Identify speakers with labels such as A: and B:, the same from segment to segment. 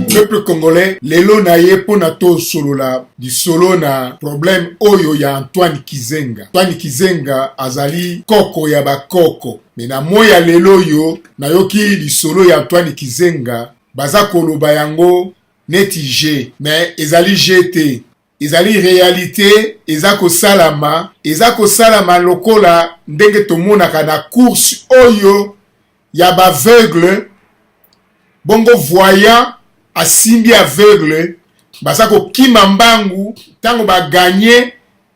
A: Peuple congolais, lelo na ye pona to solola di solo na problème oyo ya Antoine Kizenga. Antoine Kizenga azali koko ya bakoko. Me na moya lelo yo na yoki di solo ya Antoine Kizenga baza koloba yango neti G, mais ezali GT. Ezali réalité, ezako salama lokola ndenge tomonaka na course oyo ya baveugle bongo voyant asimbi aveugle basako kima mbangu tango ba gagner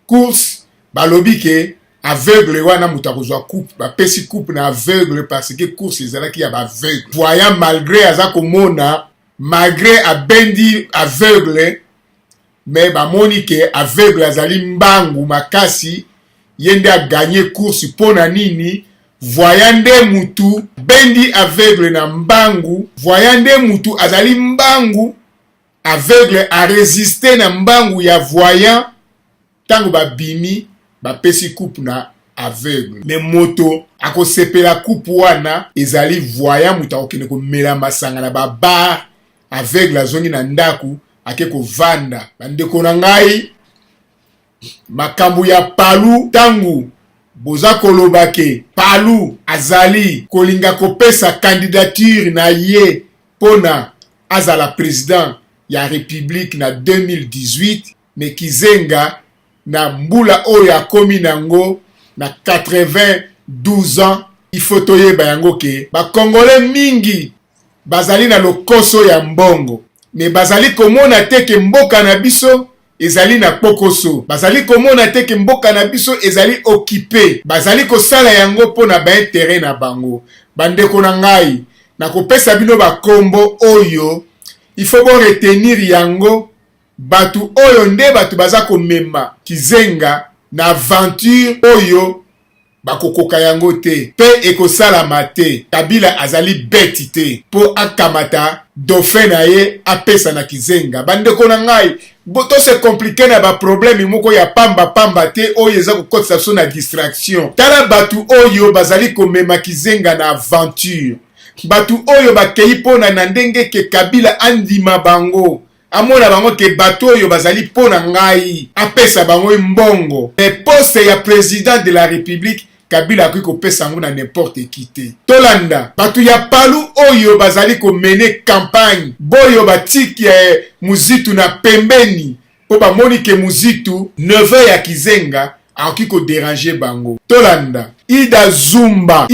A: course balobi ke aveugle wana mutakozwa coupe ba pesi coupe na aveugle parce que course ezalaki ya baveugle. Voyant malgré azako mona malgré abendi aveugle mais bamoni ke aveugle azali mbangu makasi yende a gagner course pona nini. Voyant nde mutu bendi aveugle na mbangu, voyant nde mutu azali mbangu aveugle a résister na mbangu ya voyant tango babimi bapesi coupe na aveugle. Me moto akosepela coupe wana ezali voyant mutu akokende komela masanga na babar aveugle azongi na ndaku ake kovanda. Bandeko na ngai makambo ya palu tangu boza kolobake palu azali kolinga kopesa candidature na ye pona azala président ya république na 2018, me Kizenga na mbula oyo akomi nango na 92 ans. Ifo toyeba yango ke bakongole mingi bazali na lokoso ya mbongo, me bazali komona teke mboka na biso ezali na pokoso, bazali komona teke mboka na biso ezali occupé, bazali kosala yango pona ba intérêt na bango. Bandeko na ngai na kopesa bino bakombo oyo il faut bon retenir yango, batu oyo nde batu baza komema Kizenga na aventure oyo bakokoka yango te pe ekosalama te. Kabila azali beti te po akamata dauphin na ye apesa na Kizenga. Bandeko na ngai boto se komplike na ba problème moko ya pamba te oyo eza kokotisa so na distraction. Tala batu oyo bazali komema Kizenga na aventure, batu oyo bakei pona na ndenge ke Kabila andima bango, amona bango ke batu oyo bazali pona ngai apesa bango mbongo. Le poste ya président de la république Kabila akoki kopesa yango na n'importe qui te. Tolanda batu ya palu oyo bazali komene campagne boyo batiki muzitu na pembeni po bamoni ke muzitu neveu ya Kizenga akoki ko déranger bango. Tolanda Ida Zumba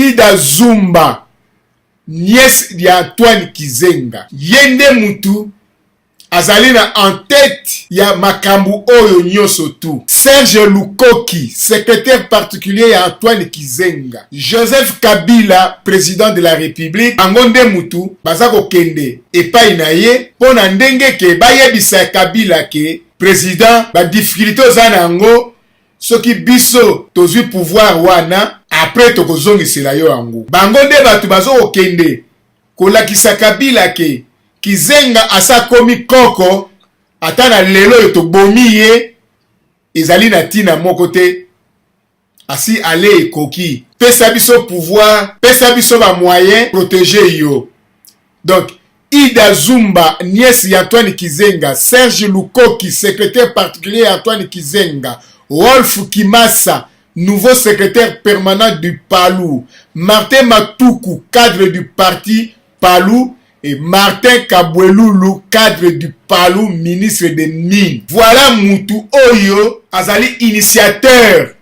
A: nièce ya Antoine Kizenga, yende mutu azali na en tête ya makambu oyo nyoso tu. Serge Lukoki, secrétaire particulier ya Antoine Kizenga. Joseph Kabila, président de la République, angonde mutu baza kokende epai na ye pona ndenge ke bayebisa Kabila ke président ba difficulté ozana yango soki biso tozwi pouvoir wana après tokozongisela yo yango. Bango nde batu bazo kokende kolakisa Kabila ke Kizenga asa komi koko ata na lelo yo tobomi ye ezali na tina moko te, asi ale ekoki pesa biso pouvoir, pesa biso ba moyen protéger yo. Donc Ida Zumba nièce ya Antoine Kizenga, Serge Lukoki secrétaire particulier à Antoine Kizenga, Wolf Kimasa nouveau secrétaire permanent du PALU, Martin Matuku cadre du parti PALU et Martin Kabwelulu cadre du PALU ministre des Mines. Voilà mutu oyo azali initiateur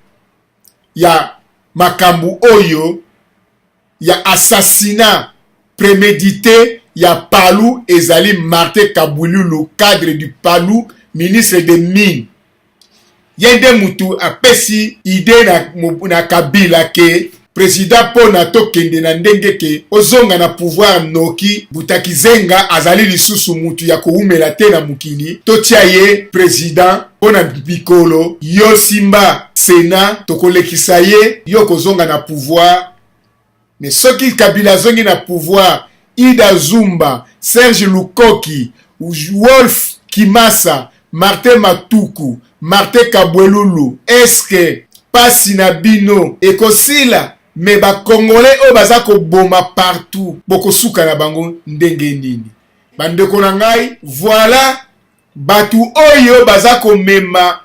A: ya makambu oyo ya assassinat prémédité ya PALU ezali Martin Kabwelulu cadre du PALU ministre des Mines. Yende mutu apesi idée na Kabila ke président pona tokende na ndenge ke ozonga na pouvoir noki buta Kizenga azali lisusu mutu ya koumela te na mukili totia ye président pona bikolo yo simba Sénat tokolekisa ye yo kozonga na pouvoir. Mais soki Kabila zongi na pouvoir, Ida Zumba, Serge Lukoki, Wolf Kimasa, Martin Matuku, Martin Kabwelulu, est-ce que pasi na bino ekosila mais ba congolais oyo baza koboma partout bokosuka na bango ndenge nini. Bandeko na ngai, voilà batu oyo baza komema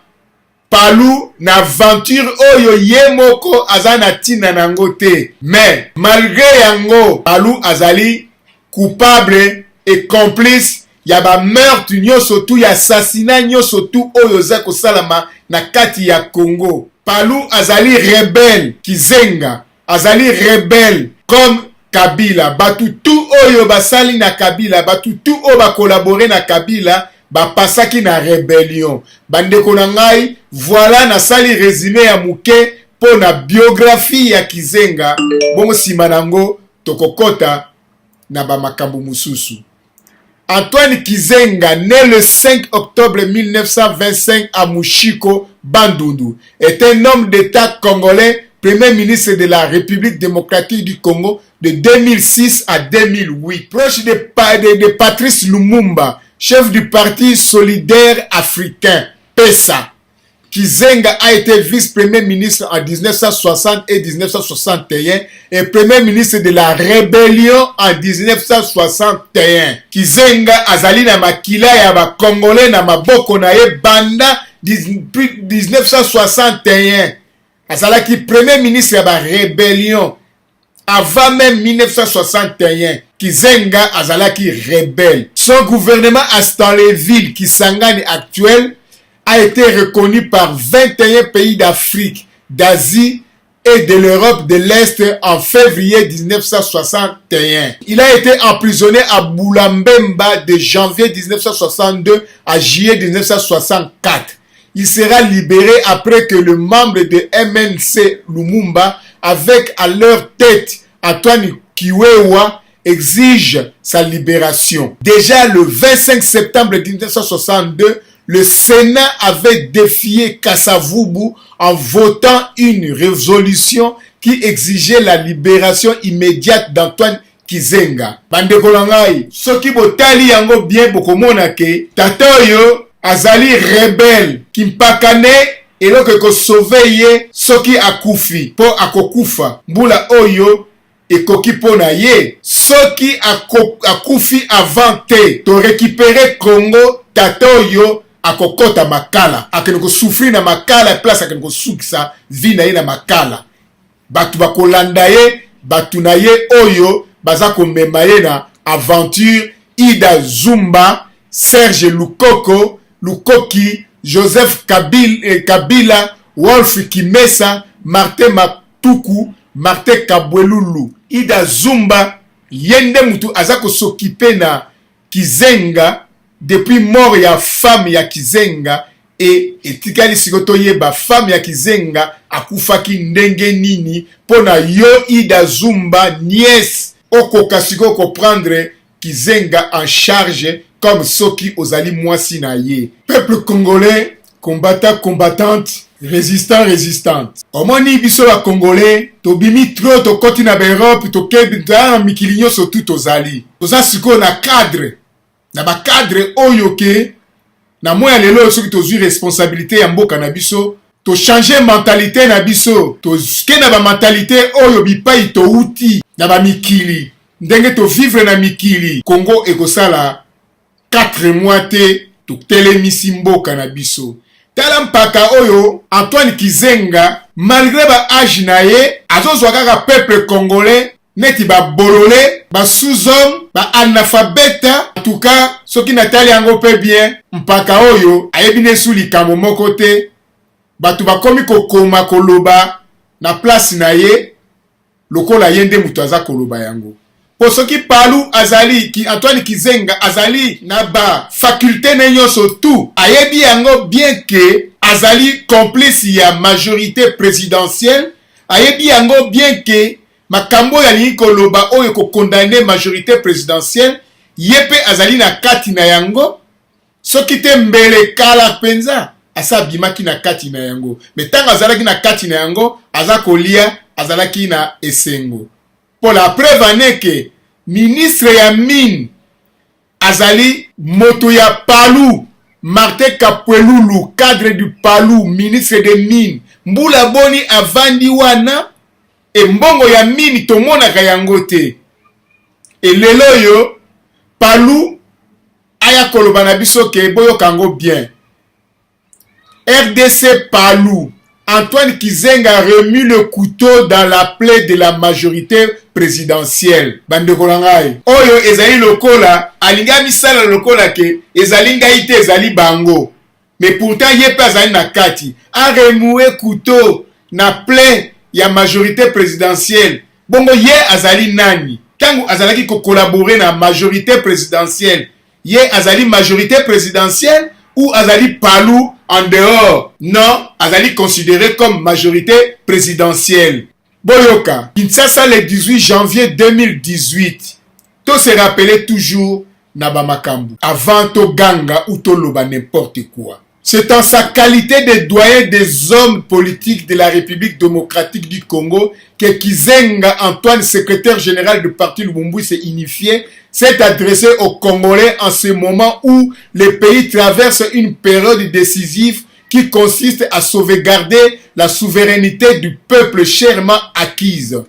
A: Palu na aventure oyo ye moko aza na tina nango te. Mais malgré yango, Palu azali coupable et complice ya ba meurtre nyoso tu ya assassinat nyoso tu oyo za kosalama na kati ya Congo. Palu azali rebelle, Kizenga azali rebelle comme Kabila. Batu tu oyo basali na Kabila, batu tu oyo ba collaborer na Kabila ba pasaki na rébellion. Bandeko na ngai, voilà na sali résumé ya muke po na biographie ya Kizenga. Bongo sima nango tokokota na ba makambo mususu. Antoine Kizenga, né le 5 octobre 1925 à Mushiko, Bandundu, est un homme d'État congolais, premier ministre de la République démocratique du Congo de 2006 à 2008. Proche de Patrice Lumumba, chef du Parti solidaire africain, PESA. Kizenga a été vice-premier ministre en 1960 et 1961 et premier ministre de la rébellion en 1961. Kizenga azali na makila ya ba Congolais na maboko na ye banda 1961. Azalaki premier ministre ya ba rébellion avant même 1961. Kizenga azalaki rebelle. Son gouvernement à Stanleyville, Kisangani actuel, a été reconnu par 21 pays d'Afrique, d'Asie et de l'Europe de l'Est en février 1961. Il a été emprisonné à Boulambemba de janvier 1962 à juillet 1964. Il sera libéré après que le membre de MNC Lumumba, avec à leur tête Antoine Kiwewa, exige sa libération. Déjà le 25 septembre 1962, le Sénat avait défié Kasavubu en votant une résolution qui exigeait la libération immédiate d'Antoine Kizenga. Bandeko na ngai, soki botali yango bien bokomona ke tata oyo azali rebelle kimpakane eloko ko sauver ye soki akufi po akokufa mbula oyo ekoki pona ye soki akufi avant te to récupérer Congo tata oyo akokota makala akene ko souffrir na makala place akene ko sukisa vie na ye na makala batu bakolanda ye batu na ye oyo baza komema ye na aventure Ida Zumba, Serge Lukoki, Joseph Kabila, Wolf Kimesa, Martin Matuku, Martin Kabwelulu. Ida Zumba yende mutu azako s'occuper na Kizenga depuis mort ya femme ya Kizenga et etikali sikoto yeba femme ya Kizenga akufaki ndenge nini pona yo Ida Zumba nièce okoka siko ko prendre Kizenga en charge comme soki ozali mwasi na ye. Peuple congolais, combattant, combattante, résistant, résistante. Omoni biso la congolais, tobimi trop to koti na Europe, to kebita na mikilinyo surtout tozali. Toza siko na cadre. Na ba cadre oyo ke na moya lelo soki tozui responsabilité ya mboka na biso, to changer mentalité na biso, to ske na ba mentalité oyo bipai to uti na ba mikili. Ndenge to vivre na mikili. Congo ekosala 4 mois te to telemisi mboka na biso. Tala mpaka oyo Antoine Kizenga malgré ba âge na ye azozwa kaka peuple congolais neti ba bololé ba sous-homme ba analphabète. En tout cas soki natali yango pe bien mpaka oyo ayebi nesu likambo moko te batu bakomi kokoma koloba na place na ye lokola yende mutu aza koloba yango. Pour ce qui Palu azali ki Antoine Kizenga azali na ba faculté na nyonso tout ayebi yango bien que azali complice ya majorité présidentielle ayebi yango bien que makambo ya lingi koloba oyo ko condamner majorité présidentielle yepe azali na kati na yango soki te mbele kala penza asa bimaki na kati na yango mais tanga azalaki na kati na yango azakolia azalaki na esengo. Pour la preuve ane que ministre ya mine azali moto ya Palu, Martin Kapwelulu, cadre du Palu, ministre de mine. Mbula boni avandi wana e mbongo ya mini tomonaka yango te. E lelo yo Palou aya koloba na biso ke boyoka ngo bien. RDC Palou, Antoine Kizenga remue le couteau dans la plaie de la majorité présidentielle. Bande kolangai. Oyo ezali lokola, alinga misala lokola ke ezali ngai te ezali bango. Mais pourtant ye pe azali na kati. A remue couteau na plaie ya majorité présidentielle. Bongo ye azali nani? Kango azalaki ko collaborer na majorité présidentielle. Ye azali majorité présidentielle ou azali Palou en dehors? Non, azali considéré comme majorité présidentielle. Boyoka, Kinshasa le 18 janvier 2018. To se rappelait toujours Nabamakambu. Avant to ganga ou to loba n'importe quoi. C'est en sa qualité de doyen des hommes politiques de la République démocratique du Congo que Kizenga Antoine, secrétaire général du parti Lumumbu, s'est unifié, s'est adressé aux Congolais en ce moment où le pays traverse une période décisive qui consiste à sauvegarder la souveraineté du peuple chèrement acquise.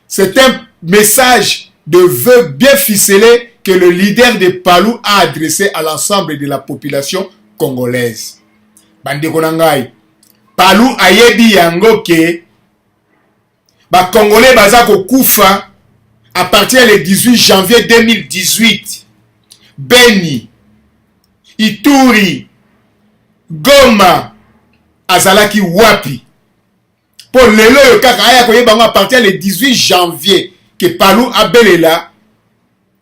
A: C'est un message de vœu bien ficelé que le leader de Palou a adressé à l'ensemble de la population congolaise. Bandeko nangai, Palou ayebi yango ke ba Congolais baza ko kufa à partir du 18 janvier 2018. Beni, Ituri, Goma, azalaki wapi. Pour lelo yo kaka aya koyeba ngo à partir du 18 janvier que Palou abelela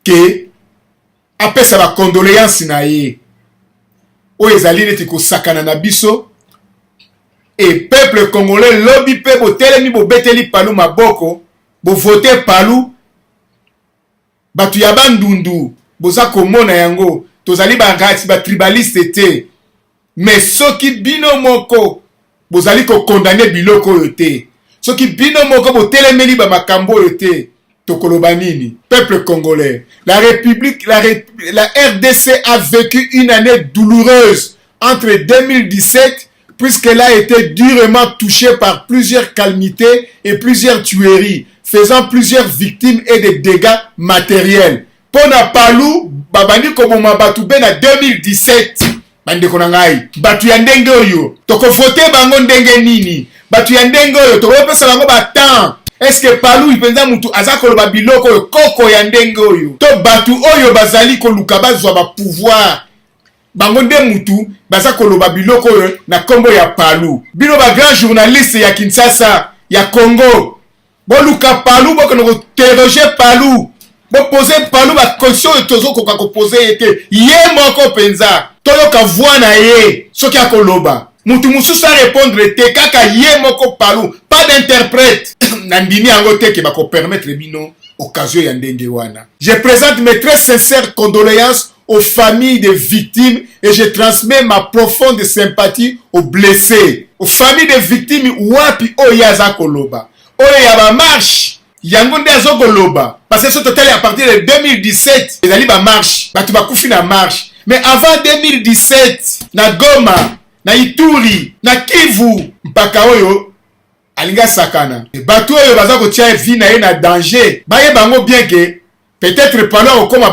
A: ke apesa ba condoléances na ye. O ezali neti ko sakana na biso et peuple congolais lobi pe bo telemi bo beteli Palou maboko bo voter Palou batu ya bandundu boza komona yango tozali ba ngati ba tribaliste te mais soki bino moko bozali ko condamner biloko yo te soki bino moko bo telemeli ba makambo yo te tokoloba nini. Peuple congolais, la RDC a vécu une année douloureuse entre 2017, puisqu'elle a été durement touchée par plusieurs calamités et plusieurs tueries, faisant plusieurs victimes et des dégâts matériels. Pona Palou, babandi koboma batu bena 2017. Bande konangai, batu ya ndenge oyo, toko vote bango ndenge nini? Batu ya ndenge oyo, toko pesa bango batan. Est-ce que Palou ipenza mutu azako loba biloko yo koko ya ndenge oyo? To batu oyo bazali koluka bazwa ba pouvoir. Bango nde mutu bazako loba biloko yo na kombo ya Palou. Bino ba grand journaliste ya Kinshasa, ya Congo. Boluka Palou boko terroger Palou. Bo poser Palou ba question yo tozo koka ko poser ete ye moko penza. Toyoka voix na ye soki akoloba. Mutu mususu a répondre te kaka ye moko Palou, pas d'interprète. Nandini yango te ke bako permettre bino occasion ya ndenge wana. Je présente mes très sincères condoléances aux familles des victimes et je transmets ma profonde sympathie aux blessés. Aux familles des victimes wapi oya za koloba. Oya ba marche yango nde azo koloba. Parce que ce total à partir de 2017, ezali ba marche, batu bakufi na marche. Mais avant 2017, na Goma, na Ituri, na Kivu, mpaka oyo alinga sakana. Batu oyo baza ko tia vie na ye na danger. Baye bango bien que peut-être Palou okoma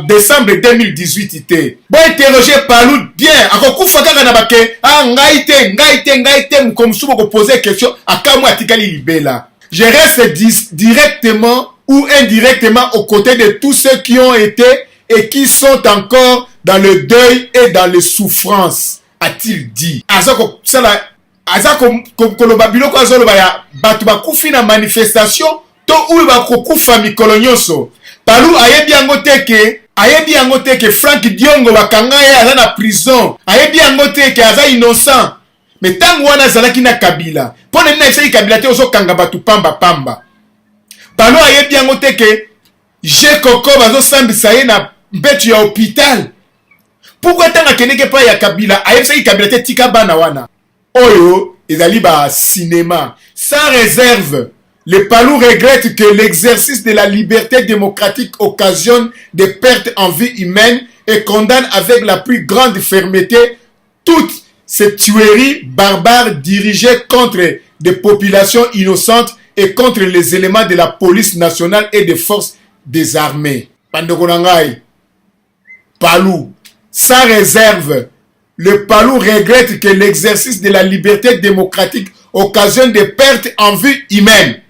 A: décembre 2018 ite. Bon interroger Palou bien. Akokufa kaka na bake. Ah ngai te mkomsubo ko poser question akamu atikali libela. Je reste directement ou indirectement aux côtés de tous ceux qui ont été et qui sont encore dans le deuil et dans les souffrances, a-t-il dit. Azako sala azako koloba biloko azoloba ya batu bakufi na manifestation to ou bakufa mikolo nyonso. Palou ayebi yango te ke Frank Diongo bakanga ye aza na prison. Ayebi yango te ke aza innocent. Mais tango wana azalaki na Kabila. Pone nina isaki Kabila te ozo kanga batu pamba. Palou ayebi yango te ke G Koko bazo sambisa ye na mbetu ya hôpital. Pourquoi tanga keneke pa ya Kabila ayebisaki Kabila te tika bana wana? Oyo ezali ba cinéma. Sans réserve, le Palou regrette que l'exercice de la liberté démocratique occasionne des pertes en vie humaine et condamne avec la plus grande fermeté toutes ces tueries barbares dirigées contre des populations innocentes et contre les éléments de la police nationale et des forces des armées. Pandokonangai, Palou, sans réserve, le Palou regrette que l'exercice de la liberté démocratique occasionne des pertes en vie humaine.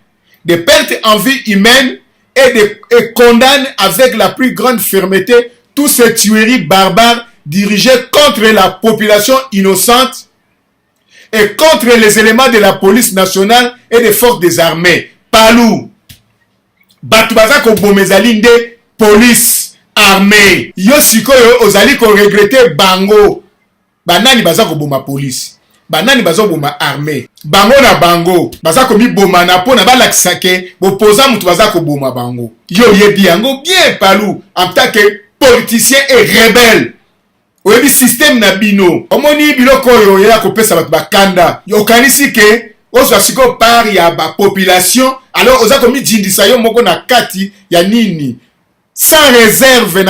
A: Des pertes en vie humaine et condamne avec la plus grande fermeté toutes ces tueries barbares dirigées contre la population innocente et contre les éléments de la police nationale et des forces des armées. Palou, Batubaza Kobomezali nde police armée. Yo sikoyo ozali ko regretter bango. Banani baza koboma police. Banani baza koboma armée. Bango na bango baza komi boma na pona balakisa ke bopoza mutu baza koboma bango. Yo yebi yango bien Palou en tant que politicien et rebelle. Oyebi système na bino. Omoni biloko yo ya kopesa batu bakanda. Yo kanisi ke ozo siko par ya ba population alors oza komi jindisa yo moko na kati ya nini. Sans réserve,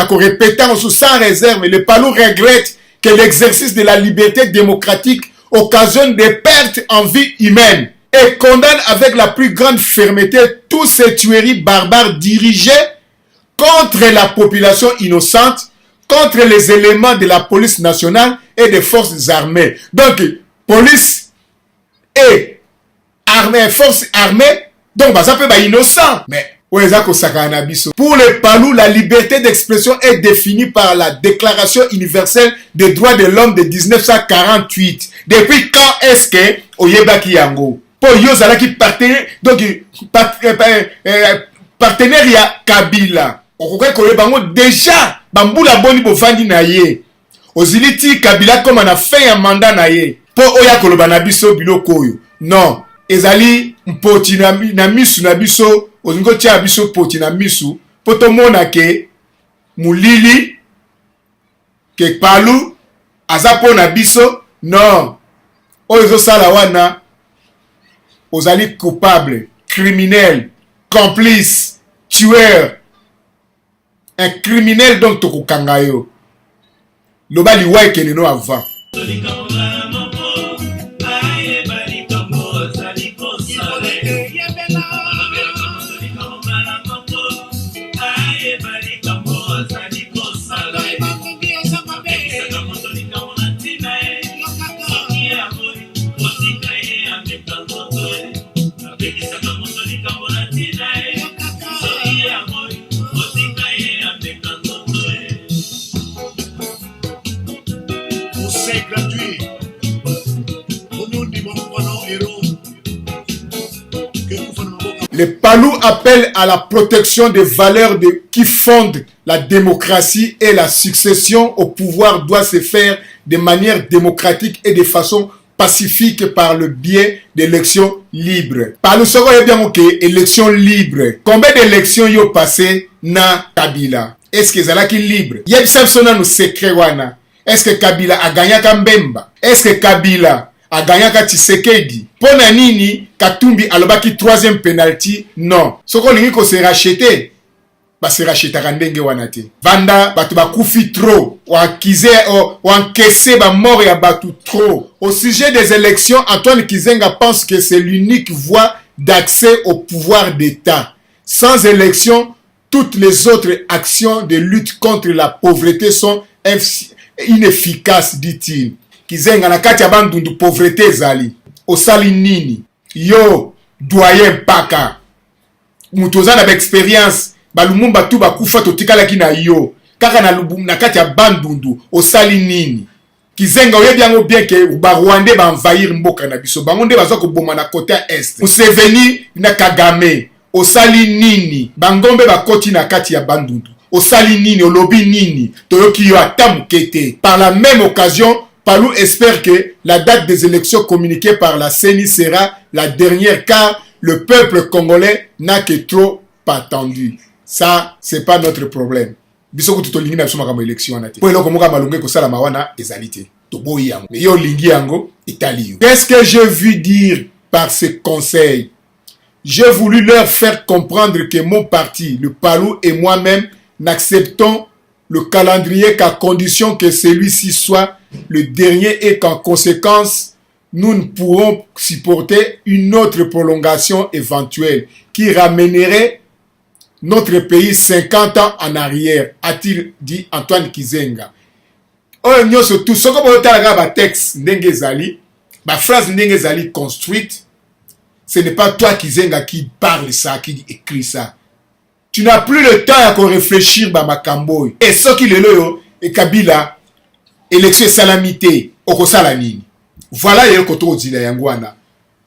A: sans réserve, le Palou regrette que l'exercice de la liberté démocratique occasionne des pertes en vie humaine et condamne avec la plus grande fermeté toutes ces tueries barbares dirigées contre la population innocente, contre les éléments de la police nationale et des forces armées. Donc, police et armée, forces armées, donc ça peut être innocent. Mais pour les Palou, la liberté d'expression est définie par la Déclaration universelle des droits de l'homme de 1948. Depuis quand est-ce que Oyebaki Yango pour Yozala qui partenaire donc partenariat Kabila okoka ko bango déjà bambula boni bovandi na ye oziliti Kabila comme na fin ya mandat na ye po oya koloba na biso biloko oyo non ezali mpoti na misu na biso ozingo tia biso poti na misu poto mona ke mulili ke Palou azapo na biso non ozo sala wana ozali coupable, criminel, complice, tueur, un criminel donc tokokanga yo loba liwa keneno avant. Le Palou appelle à la protection des valeurs qui fondent la démocratie et la succession au pouvoir doit se faire de manière démocratique et de façon pacifique par le biais d'élections libres. Palou soko y bien ok, élections libres. Combien d'élections y ont passé na Kabila? Est-ce que zalaki libre? Yeb sabsona no secret wana. Est-ce que Kabila a gagné Kambemba? Est-ce que Kabila a gagné Tshisekedi? Pona nini Katumbi alobaki troisième penalty? Non. Soko lingi ko se racheter. Ba se racheter ndenge wana te. Vanda batu bakufi trop. Ou encaissé ba mort ya batu trop. Au sujet des élections, Antoine Kizenga pense que c'est l'unique voie d'accès au pouvoir d'État. Sans élection, toutes les autres actions de lutte contre la pauvreté sont inefficaces, dit-il. Kizenga na kati ya bandundu pauvreté zali. Osali nini? Yo, doyen paka. Mutoza na expérience. Balumumba tu bakufa totikala ki na yo. Kaka na kati ya bandundu. Osali nini? Kizenga oyebi yango bien ke ba Rwandais ba envahir mboka na biso. Bango nde bazo ko boma na côté est. Museveni na Kagame. Osali nini? Bangombe bakoti na kati ya bandundu. Osali nini? Olobi nini? Toyoki yo ata mukete. Par la même occasion, Palou espère que la date des élections communiquée par la CENI sera la dernière car le peuple congolais n'a que trop attendu. Ça, c'est pas notre problème. Bisoko tutolingi na biso makambo élection wana te. Po eloko moka malunge ko sala mawana ezalité. To boyi yango. Mais yo lingi yango itali yo. Qu'est-ce que je veux dire par ce conseil? J'ai voulu leur faire comprendre que mon parti, le Palou et moi-même n'acceptons le calendrier qu'à condition que celui-ci soit le dernier et qu'en conséquence, nous ne pourrons supporter une autre prolongation éventuelle qui ramènerait notre pays 50 ans en arrière, a-t-il dit Antoine Kizenga. Oyo nyonso tout soko botalaka ba texte ndenge ezali, ba phrase ndenge ezali construite, ce n'est pas toi Kizenga qui parle ça, qui écrit ça. Tu n'as plus le temps à réfléchir ba makambo. Et soki lelo yo e Kabila élection salamité okosala nini. Voilà le koto odila yangwana.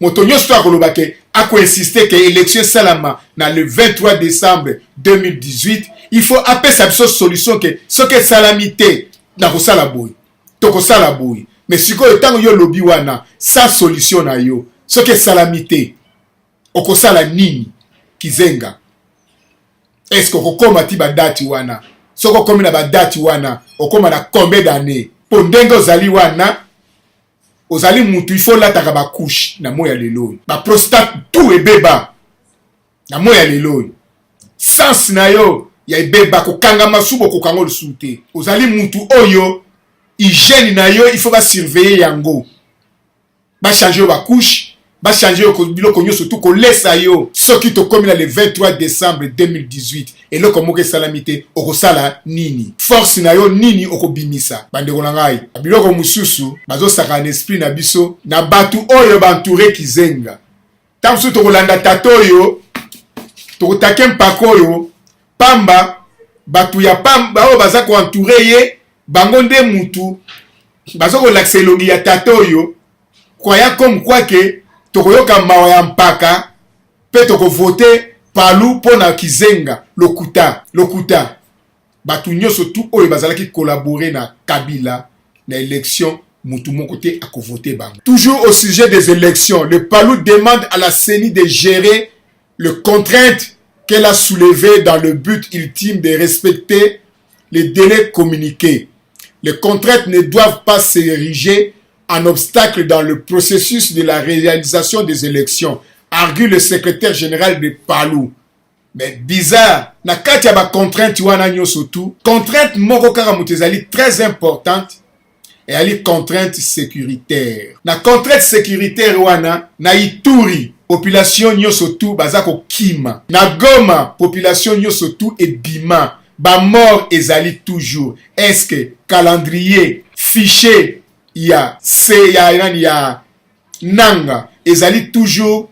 A: Moto nyonso to akolobake ako insister que élection salama na le 23 décembre 2018, il faut appeler sa solution que ce que salamité na kosala boy. To kosala boy. Mais sikoyo tango yo lobi wana sa solution na yo. Ce que salamité okosala nini Kizenga. Est-ce que okoma ti ba date wana? Soko komi na ba date wana, okoma na combien d'années? Po ndenge ozali wana ozali mutu il faut lataka ba couche na moya lelo. Ba prostate tout ebeba na moya lelo. Sans na yo ya ebeba ko kanga masubo ko kango lusute. Ozali mutu oyo hygiène na yo il faut ba surveiller yango. Ba changer ba couche, ba changer ko biloko nyo surtout ko lesa yo. Soki to komi na le 23 décembre 2018 et le komoke salamité okosala nini. Force na yo nini okobimisa. Bandeko na ngai, biloko mususu bazo saka en esprit na biso na batu oyo bantouré Kizenga. Tamsu to kolanda tato yo, to kotake mpako yo, pamba batu ya pamba oyo baza ko entouré ye, bango nde mutu bazo ko lakselongi ya tato yo. Croyant comme quoi que tokoyoka mawa ya mpaka pe toko voter palu pona Kizenga lokuta batu nyonso tout oyo bazalaki collaborer na Kabila na élection mutu mon côté à voter bango. Toujours au sujet des élections, le palu demande à la CENI de gérer les contraintes qu'elle a soulevées dans le but ultime de respecter les délais communiqués. Les contraintes ne doivent pas s'ériger en obstacle dans le processus de la réalisation des élections, argue le secrétaire général de Palu. Mais bizarre, na kati ya ba contrainte wana nyoso tout, contrainte moko kaka mutezali très importante et ali contrainte sécuritaire. Na contrainte sécuritaire wana na Ituri, population nyoso tout bazako kima. Na Goma, population nyoso tout et bima. Ba mort ezali toujours. Est-ce que calendrier, fichier ya nanga ezali toujours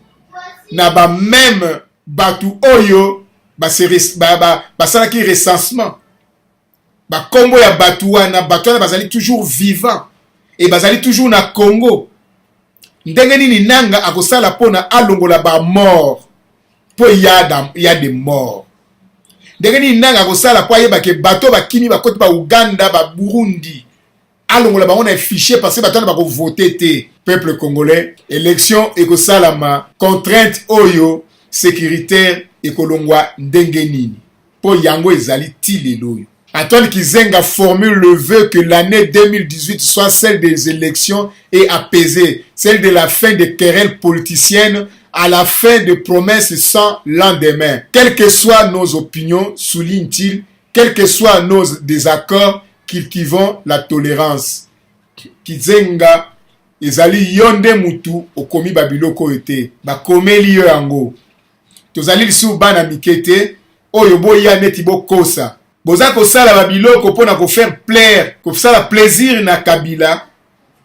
A: na ba même batu oyo basalaki recensement ba kombo ya batu wana bazali toujours vivant et bazali toujours na Congo. Ndenge nini nanga akosala pona alongola ba mort po ya des morts. Ndenge nini nanga akosala po ayeba ke bato bakini bakoti ba Uganda ba Burundi alongola bango na fichier parce que batana bako voter te. Peuple congolais, élection ekosalama, contrainte oyo sécuritaire ekolongwa ndenge nini po yango ezali ti lelo. Antoine Kizenga formule le vœu que l'année 2018 soit celle des élections et apaisée, celle de la fin des querelles politiciennes à la fin de promesses sans lendemain. Quelles que soient nos opinions, souligne-t-il, quels que soient nos désaccords, cultivons la tolérance. Kizenga ezali yonde mutu okomi babiloko ete bakomeli yo yango tozali lisu bana mikete oyo boya neti bokosa boza kosala babiloko pona ko faire plaire kosala plaisir na Kabila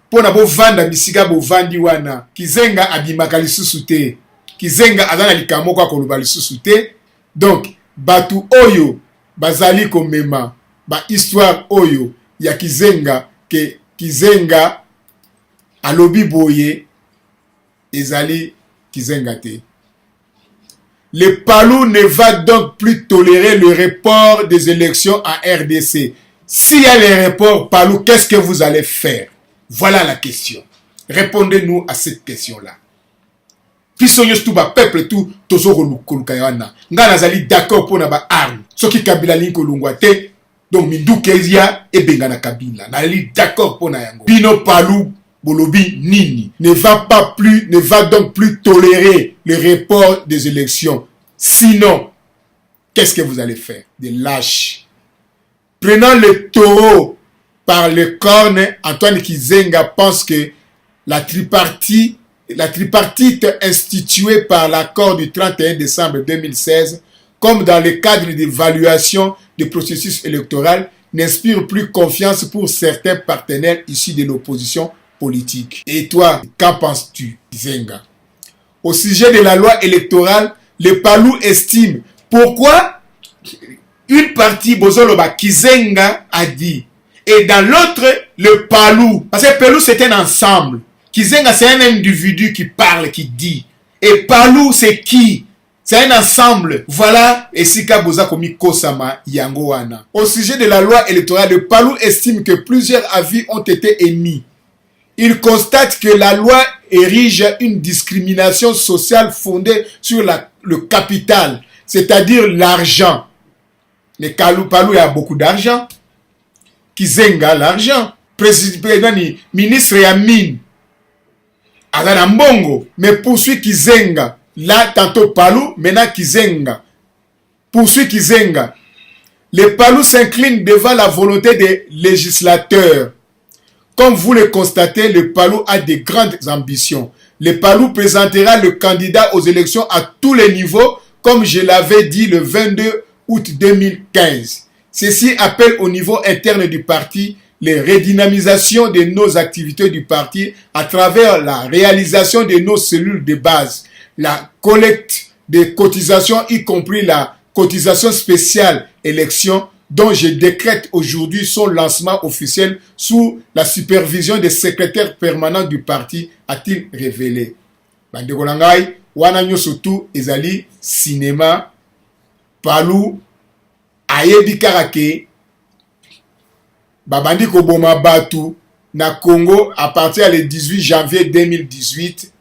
A: pona bovanda bisika bovandi wana. Kizenga abimaka lisusu te, Kizenga azana likambo kwa koloba lisusu te. Donc batu oyo bazali komema ba histoire oyo ya Kizenga ke Kizenga alobi boye ezali Kizenga te. Le Palu ne va donc plus tolérer le report des élections en RDC. S'il y a les reports Palu, qu'est-ce que vous allez faire? Voilà la question. Répondez-nous à cette question-là. Piso nyos tout ba peuple tout tozo koluka yana. Nga nazali d'accord pour na ba arme. Soki Kabila linko lungwa te, donc mindukezia e benga na Kabila. Nazali d'accord pour na yango. Bino Palu Bolobi Nini ne va donc plus tolérer le report des élections. Sinon, qu'est-ce que vous allez faire? Des lâches. Prenant le taureau par les cornes, Antoine Kizenga pense que la tripartite instituée par l'accord du 31 décembre 2016, comme dans le cadre d'évaluation du processus électoral, n'inspire plus confiance pour certains partenaires issus de l'opposition politique. Et toi, qu'en penses-tu, Kizenga? Au sujet de la loi électorale, le Palou estime pourquoi une partie Bozoloba Kizenga a dit, et dans l'autre, le Palou. Parce que Palou, c'est un ensemble. Kizenga, c'est un individu qui parle, qui dit. Et Palou, c'est qui? C'est un ensemble. Voilà. Et Sika Boza Komi Kosama Yangoana. Au sujet de la loi électorale, le Palou estime que plusieurs avis ont été émis. Il constate que la loi érige une discrimination sociale fondée sur le capital, c'est-à-dire l'argent. Le Palou, il y a beaucoup d'argent. Kizenga, l'argent. Président, ministre Yamin, Azana Mbongo, mais poursuit Kizenga. Là, tantôt Palou, maintenant Kizenga. Poursuit Kizenga. Le Palou s'incline devant la volonté des législateurs. Comme vous le constatez, le Palou a de grandes ambitions. Le Palou présentera le candidat aux élections à tous les niveaux, comme je l'avais dit le 22 août 2015. Ceci appelle au niveau interne du parti les redynamisations de nos activités du parti à travers la réalisation de nos cellules de base, la collecte des cotisations, y compris la cotisation spéciale élection, dont je décrète aujourd'hui son lancement officiel sous la supervision des secrétaires permanents du parti, a-t-il révélé. Bandeko nangai, wana nyoso tu ezali cinéma, Palou, ayebi karake, babandi koboma batu, na Congo, à partir du 18 janvier 2018,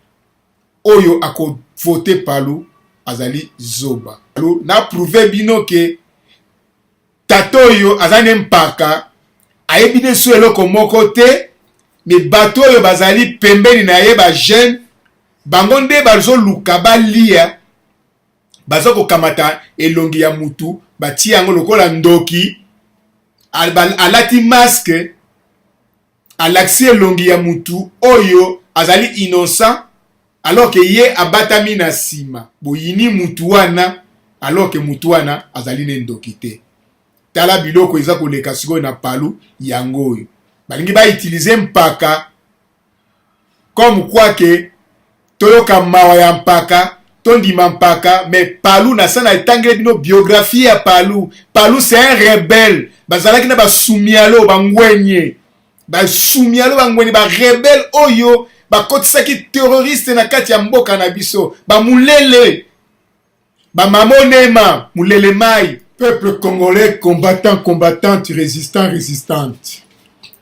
A: oyo ako voté Palou, azali Zoba. Palou, na prouvé bino ke, Tatoyo azane mpaka ayebine su eloko moko te, me bato oyo bazali pembeni na ye ba jeune bango nde bazo luka balia bazo kokamata elongi ya mutu bati yango lokola ndoki alati masque alaksi elongi ya mutu oyo azali innocent alors que ye abatami na sima boyini mutu wana alors que mutu wana azali ne ndoki te. Tala biloko eza koleka sikoyo na Palou yango oyo balingi ba utiliser mpaka comme quoi que toyoka mawa ya mpaka tondima mpaka, mais Palou na sana etangele bino biographie ya Palou. Palou c'est un rebelle, bazalaki na basumialo bangwenye ba rebelle oyo bakotisaki terroriste na kati ya mboka na biso, ba mulele ba mamonema mulele mai. Peuple congolais, combattante, résistante.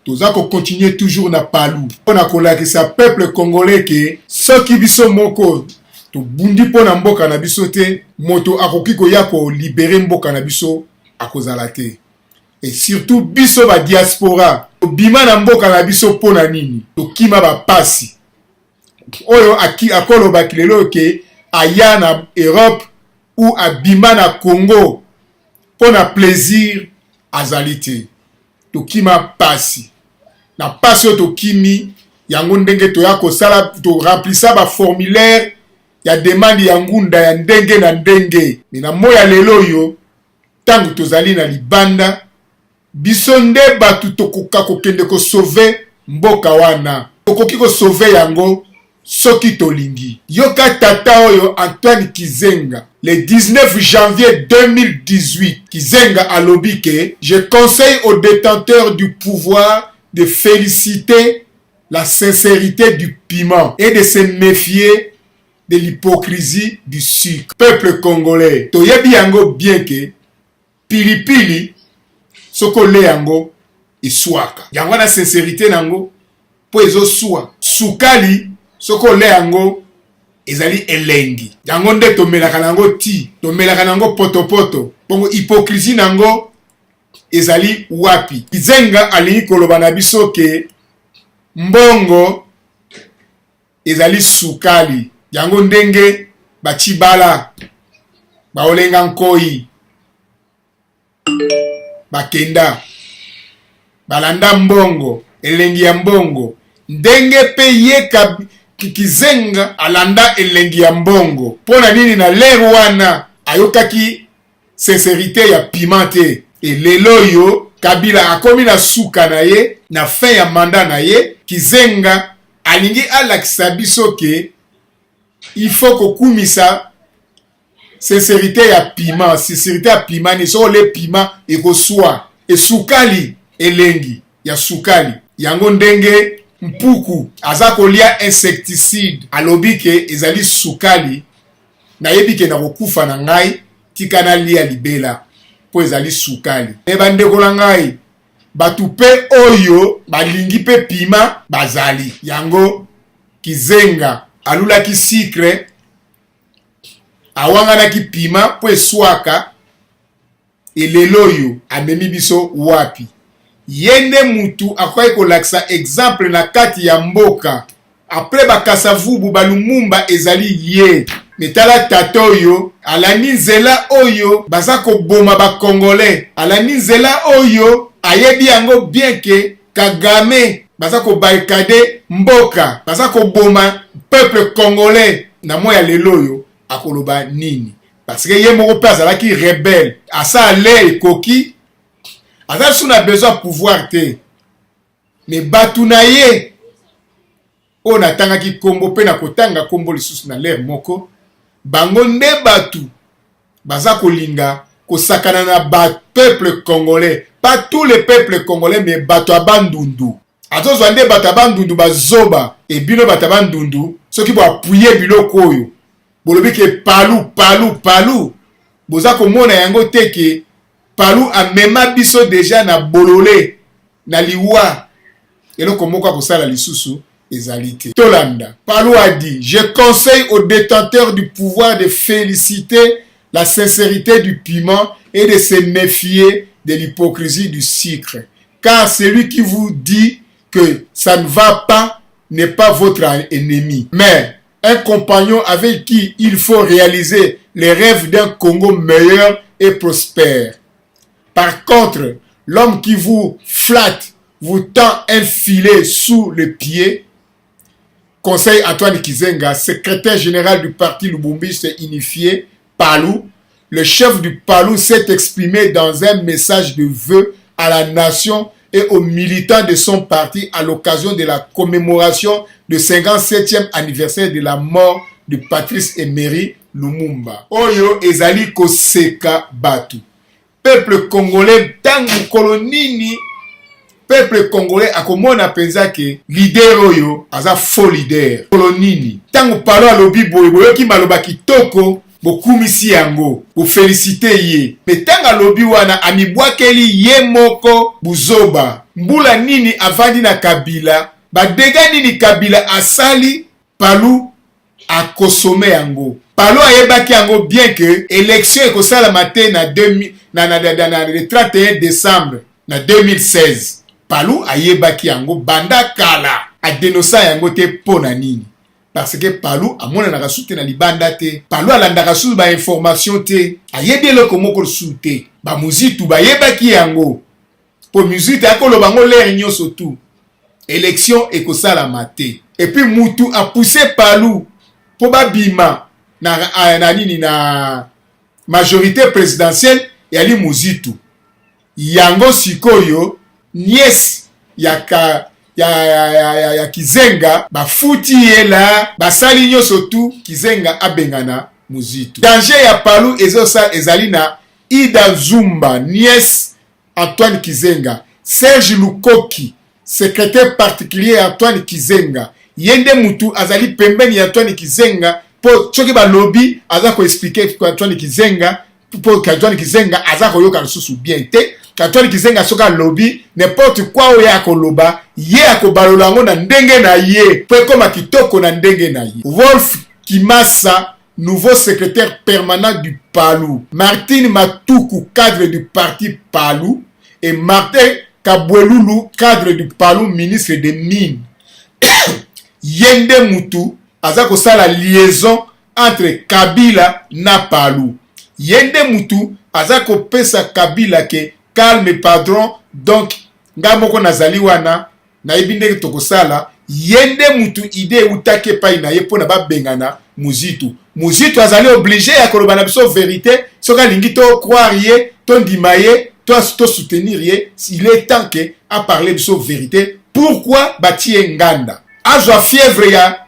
A: Tous à continuer toujours na Palou. On a collé ça peuple congolais que ceux qui biso moko to bundi pona mboka na biso te, moto akoki ko ya ko libérer mboka na biso akozala te. Et surtout biso ba diaspora, bima na mboka na biso pona nini? To kima ba pasi. Oyo akolo ba kilelo ke aya na Europe ou abima na Congo. Pour un plaisir azalite to kima pasi na pasi to kimi yango ndenge to ya ko sala to remplissa ba formulaire ya demande ya ngunda ya ndenge na ndenge. Mina moya lelo yo tangu tozali na libanda biso nde batu tokoka kokende ko sauver mboka wana tokoki ko sauver yango soki tolingi. Yoka tata oyo Antoine Kizenga le 19 janvier 2018, Kizenga alobi ke je conseille aux détenteurs du pouvoir de féliciter la sincérité du piment et de se méfier de l'hypocrisie du sucre. Peuple congolais, toyebi yango bien ke pilipili soko le yango iswaka. Yango na sincérité nango po ezo swa. Sukali soko le yango ezali elengi. Yango nde tomelaka nango ti, tomelaka nango poto. Bongo hypocrisie nango ezali wapi. Kizenga alingi koloba na biso ke mbongo ezali sukali. Yango ndenge bachibala baolenga nkoi bakenda balanda mbongo, elengi ya mbongo ndenge pe ye Kizenga alanda elengi ya mbongo. Pona nini na lero wana ayokaki sincérité ya pimante. Et lelo yo Kabila akomi na suka na ye na fin ya mandat na ye. Kizenga alingi alakisa biso ke il faut kokumisa sincérité ya piment. Sincérité ya piment ni so le piment ekoswa esukali elengi ya sukali. Yango ndenge mpuku aza kolia insecticide alobi ke ezali sukali na yebi ke na kokufa na ngai tika na lia libela po ezali sukali. E bandeko na ngai batu pe oyo balingi pe pima bazali. Yango Kizenga alulaki sikre awanganaki pima po eswaka elelo yo amemi biso wapi. Yende mutu akwai kolakisa exemple na kati ya mboka. Après bakasa vubu balumumba ezali ye. Metala tata oyo alani nzela oyo baza koboma ba Congolais. Alani nzela oyo ayebi yango bien ke Kagame baza kobarikade mboka. Baza koboma peuple congolais. Na moya lelo oyo akoloba nini? Parce que ye moko pe azalaki rebelle. Asa ale ekoki Azal sou na besoin pouvoir te. Mais batu na ye o natanga ki kombo pe na kotanga kombo lisusu na l'air moko. Bango nde batu baza kolinga kosakana na ba peuple congolais. Pas tous les peuples congolais mais batu abandundu. Azozo nde batu abandundu bazoba e bino batu abandundu soki bo appuyer biloko oyo. Bolobi ke palu. Boza komona yango teke Palu a mema biso déjà na bolole na liwa eloko moko kosala lisusu ezalite. Tolanda Palu a dit: je conseille aux détenteurs du pouvoir de féliciter la sincérité du piment et de se méfier de l'hypocrisie du sucre, car celui qui vous dit que ça ne va pas n'est pas votre ennemi, mais un compagnon avec qui il faut réaliser les rêves d'un Congo meilleur et prospère. Par contre, l'homme qui vous flatte, vous tend un filet sous le pied. Conseil Antoine Kizenga, secrétaire général du parti Lubumbiste unifié, Palu. Le chef du Palu s'est exprimé dans un message de vœux à la nation et aux militants de son parti à l'occasion de la commémoration du 57e anniversaire de la mort de Patrice Emery Lumumba. Oyo ezali koseka batu. Peuple congolais tangu kolonini, peuple congolais akomona penza ke leader oyo aza faux leader. Kolonini tangu Palu alobi boyo ki maloba kitoko bokumisi yango bo féliciter ye. Mais tangu alobi wana amibwakeli ye moko buzoba. Mbula nini avandi na Kabila, badega nini Kabila asali, Palu akosome yango. Palu ayebaki yango bien que élection ekosala matin na 31 décembre na 2016. Palu ayebaki yango banda kala adenosa yango te pona nini. Parce que Palu amona na kasute na libanda te. Palu alanda kasu ba information te. Ayebi eloko moko sute. Ba muzitu bayebaki yango. Po muzitu akoloba ngo l'air nyonso tout. Élection ekosala matin. Et puis mutu a poussé Palu po babima na majorité présidentielle yali muzitu. Yango sikoyo nièce ya Kizenga bafuti yela basali nyoso tu Kizenga abengana muzitu. Danger ya Palu ezali na Ida Zumba, nièce Antoine Kizenga, Serge Lukoki, secrétaire particulier Antoine Kizenga. Yende mutu azali pembeni ya Antoine Kizenga po choki ba lobby aza ko expliquer ko Antoine Kizenga po Antoine Kizenga aza ko yoka susu bien te. Antoine Kizenga soka lobby n'importe quoi oya ko loba ye akobalola ngo na ndenge na ye po koma kitoko na ndenge na ye. Wolf Kimasa, nouveau secrétaire permanent du Palu. Martine Matuku, cadre du parti Palu, et Martin Kabwelulu, cadre du Palu, ministre des Mines. Yende Mutu azako sala liaison entre Kabila na Palu. Yende Mutu azako pesa Kabila ke calme padron, donc ngamoko nazali wana na ibinde toko sala yende mutu ide utake pa ina ye pona ba bengana muzitu azali obligé ya koloba na biso vérité soka lingi to croire ye to ndima ye to soutenir ye. Il est temps que a parler biso vérité. Pourquoi batie nganda azwa fièvre ya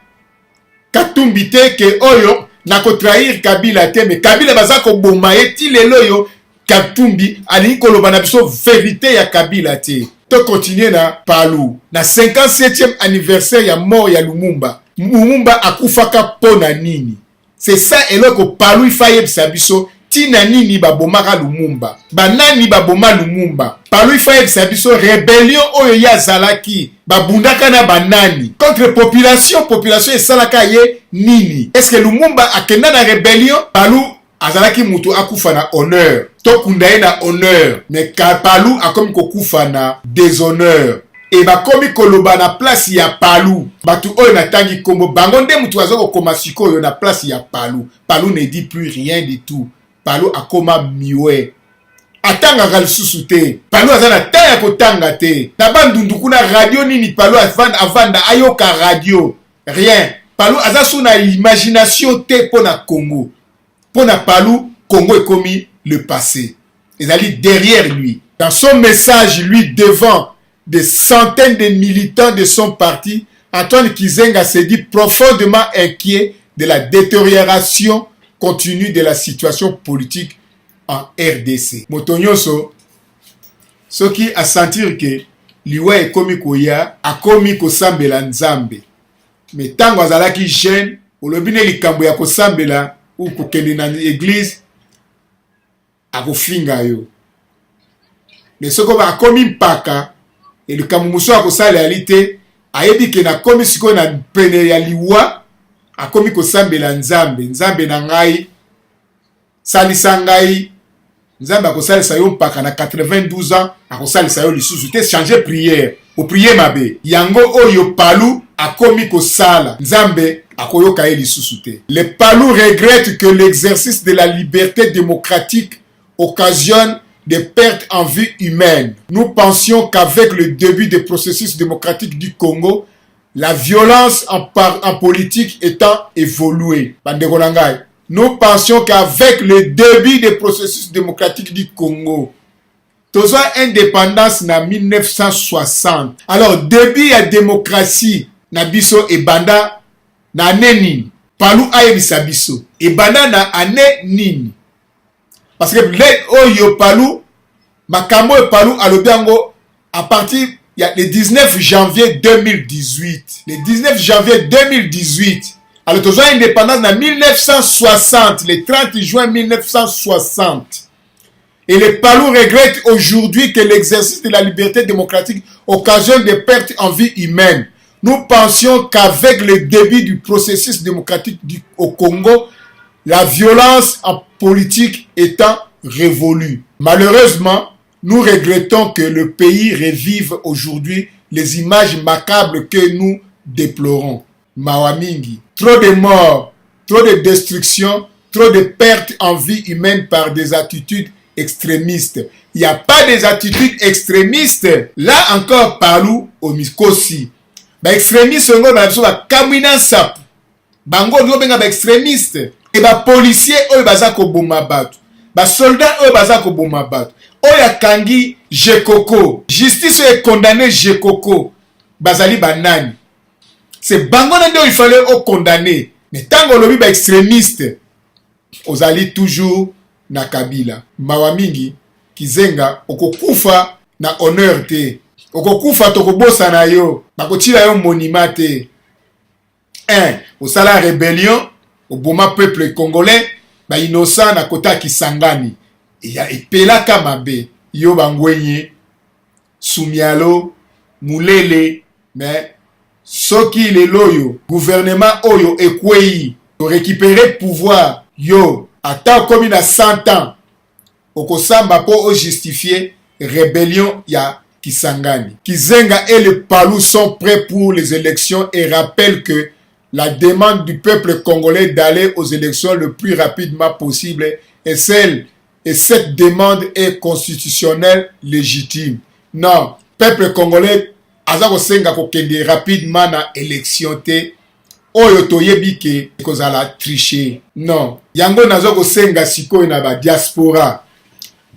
A: Katumbi te ke oyo na ko trahir Kabila te, mais Kabila baza ko boma ye ti lelo yo Katumbi ali koloba na biso vérité ya Kabila te. To continuer na Palu na 57e anniversaire ya mort ya Lumumba. Lumumba akufaka pona nini? C'est ça eloko Palu ifaye biso tina nini babomaka Lumumba. Banani baboma Lumumba. Palu ifaye biso rébellion oyo ya zalaki babundaka na banani contre population esalaka ye nini? Est-ce que Lumumba akenda na rébellion? Palu azalaki mutu akufa na honneur. Tokunda ye na honneur, mais Palu akomi kokufa na déshonneur. Et bakomi koloba na place ya Palu. Batu oyo natangi kombo bango nde mutu azoko koma sikoyo na place ya Palu. Palu ne dit plus rien du tout. Palu akoma miwe. Atanga lisusu te. Palu azana ta ya kotanga te. Na bandundu kuna radio nini Palu avanda ayoka radio. Rien. Palu azasu na imagination te pona Congo. Pona Palu, Congo est commis le passé. Ils allaient derrière lui. Dans son message, lui, devant des centaines de militants de son parti, Antoine Kizenga s'est dit profondément inquiet de la détérioration continue de la situation politique en RDC. Motonyoso, ce qui a senti que liwa est commis koya, a commis kosambela nzambe. Mais tant que jeune, olobine likambo ya kosambela ou kokende na église, akofinga yo. Mais ce qu'on va akomi mpaka, et le kamumuso akosala yalite, ayebi ke na komi siko na pene ya liwa, akomi kosambela nzambe, nzambe na ngai, salisa ngai, nzambe akosalisa yo mpaka na 92 ans, akosalisa yo lisusu te changer prière, o prier mabe. Yango oyo Palu akomi kosala, nzambe akoyoka ye lisusu te. Les Palu regrettent que l'exercice de la liberté démocratique occasionne des pertes en vie humaine. Nous pensions qu'avec le début des processus démocratiques du Congo, la violence en politique étant évoluée. Nous pensions qu'avec le début des processus démocratiques du Congo, toza indépendance na 1960. Alors, début la démocratie na biso et banda na ane nini? Palu ayebisa biso. Et banda na ane nini? Parce que le Palu, makambo e Palu alobiango à partir le 19 janvier 2018. Le 19 janvier 2018. Alors, tu as indépendance en 1960, le 30 juin 1960. Et les Palu regrettent aujourd'hui que l'exercice de la liberté démocratique occasionne des pertes en vie humaine. Nous pensions qu'avec le début du processus démocratique au Congo, la violence en politique étant révolue. Malheureusement, nous regrettons que le pays revive aujourd'hui les images macabres que nous déplorons. Mawamingi, trop de morts, trop de destruction, trop de pertes en vie humaine par des attitudes extrémistes. Il n'y a pas des attitudes extrémistes. Là encore, Palu au Mikosi. Extrémistes, on va kamina sap. Bango ndio benga extrémistes. Et policiers eux bazako boma batu. Soldats eux bazako boma batu. Oya kangi Jekoko. Justice est condamné Jekoko. Bazali banani. C'est bango ndio il fallait au condamner. Mais tant que lobi extrémiste, ozali toujours na Kabila. Mawamingi Kizenga okokufa na honneur te. Okokufa tokobosa na yo. Bakotila yo monument te. Osala rébellion au boma peuple congolais, innocent na kota Kisangani. Ya epelaka mabe yo bangwenye Sumialo Mulele, mais soki le loyo gouvernement oyo ekwei to récupérer pouvoir yo ata comme na 100 ans okosamba po o justifier rébellion ya Kisangani. Kizenga et le Palu sont prêts pour les élections et rappellent que la demande du peuple congolais d'aller aux élections le plus rapidement possible et cette demande est constitutionnelle légitime. Non, peuple congolais aza kosenga kokende rapidement na élection te oyo toyebi ke kozala tricher. Non, yango nazo kosenga sikoyo na ba diaspora,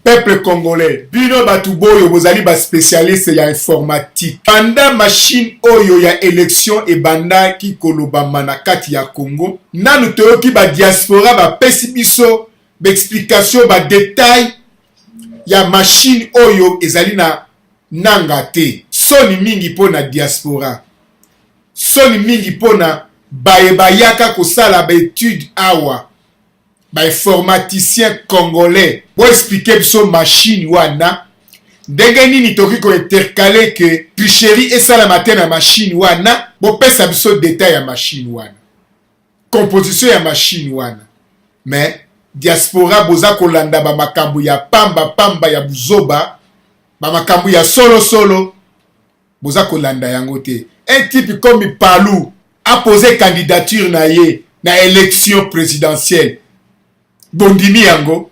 A: peuple congolais, bino batu boyo bozali ba spécialiste ya informatique. Banda machine oyo ya élection e banda ki kolobama na kati ya Congo, nanu toyoki ba diaspora ba pesi biso ba explication ba détail ya machine oyo ezali na nanga te. Soni mingi po na diaspora, soni mingi po na bayaka kosala ba étude awa, ba informaticien congolais bo expliquer biso machine wana ndenge nini toki ko intercaler que tricherie esala matin na machine wana, bo pesa biso détail ya machine wana, composition ya machine wana. Mais diaspora boza kolanda ba makambo ya pamba ya buzoba, ba makambo ya solo boza kolanda yango te. Un type comme Palou a posé candidature na ye na élection présidentielle, bondimi yango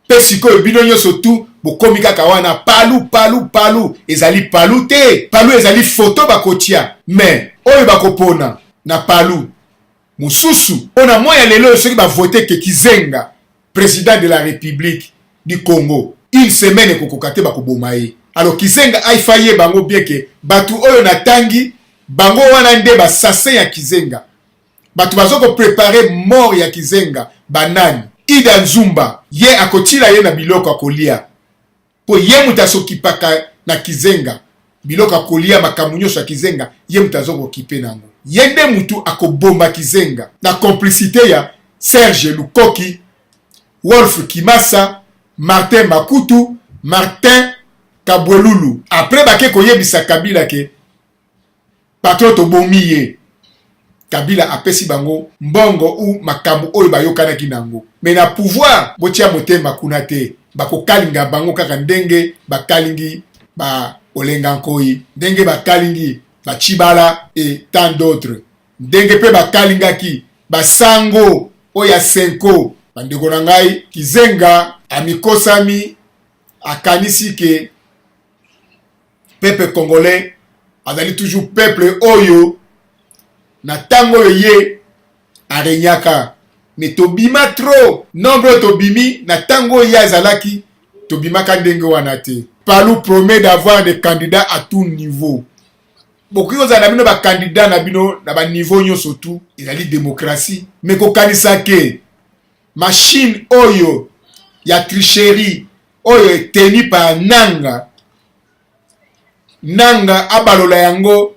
A: pe sikoyo bino nyonso tu bokomi kaka wana Palou ezali Palou te, Palou ezali photo bakotia. Mais oyo bakopona na Palou mususu ona moya lelo soki ba voter ke Kizenga président de la République du Congo, une semaine ekokoka te bakoboma ye. Alors Kizenga aifaye bango bien ke batu oyo natangi bango wana nde basase ya Kizenga, batu bazoko préparer mort ya Kizenga banani. Ida Nzumba ye akotila ye na biloko akolia po ye mutasokipaka na Kizenga biloko akolia makambo nyonso ya Kizenga, ye mutazoko kipe nango. Ye nde mutu akobomba Kizenga na complicité ya Serge Lukoki, Wolf Kimasa, Martin Makutu, Martin Kabwelulu. Après bake koyebisa Kabila ke patron to bomi ye, Kabila apesi bango mbongo ou makambo oyo bayokanaki nango. Mais na pouvoir botia motema kuna te, bakokalinga bango kaka ndenge bakalingi ba Olenga Nkoyi, ndenge bakalingi ba Chibala et tant d'autres, ndenge pe bakalingaki basango oya Senko. Bandeko na ngai, Kizenga amikosami akanisi ke peuple congolais azali toujours peuple oyo na tango ye arenyaka. Mais tobima trop, nombre tobimi na tango ye azalaki tobimaka ndenge wana te. Palou promet d'avoir des candidats à tout niveau. Boki ozana bino ba candidat na bino na ba niveau nyonso tu, ezali démocratie. Mais kokanisa ke machine oyo ya tricherie oyo teni pa nanga abalola yango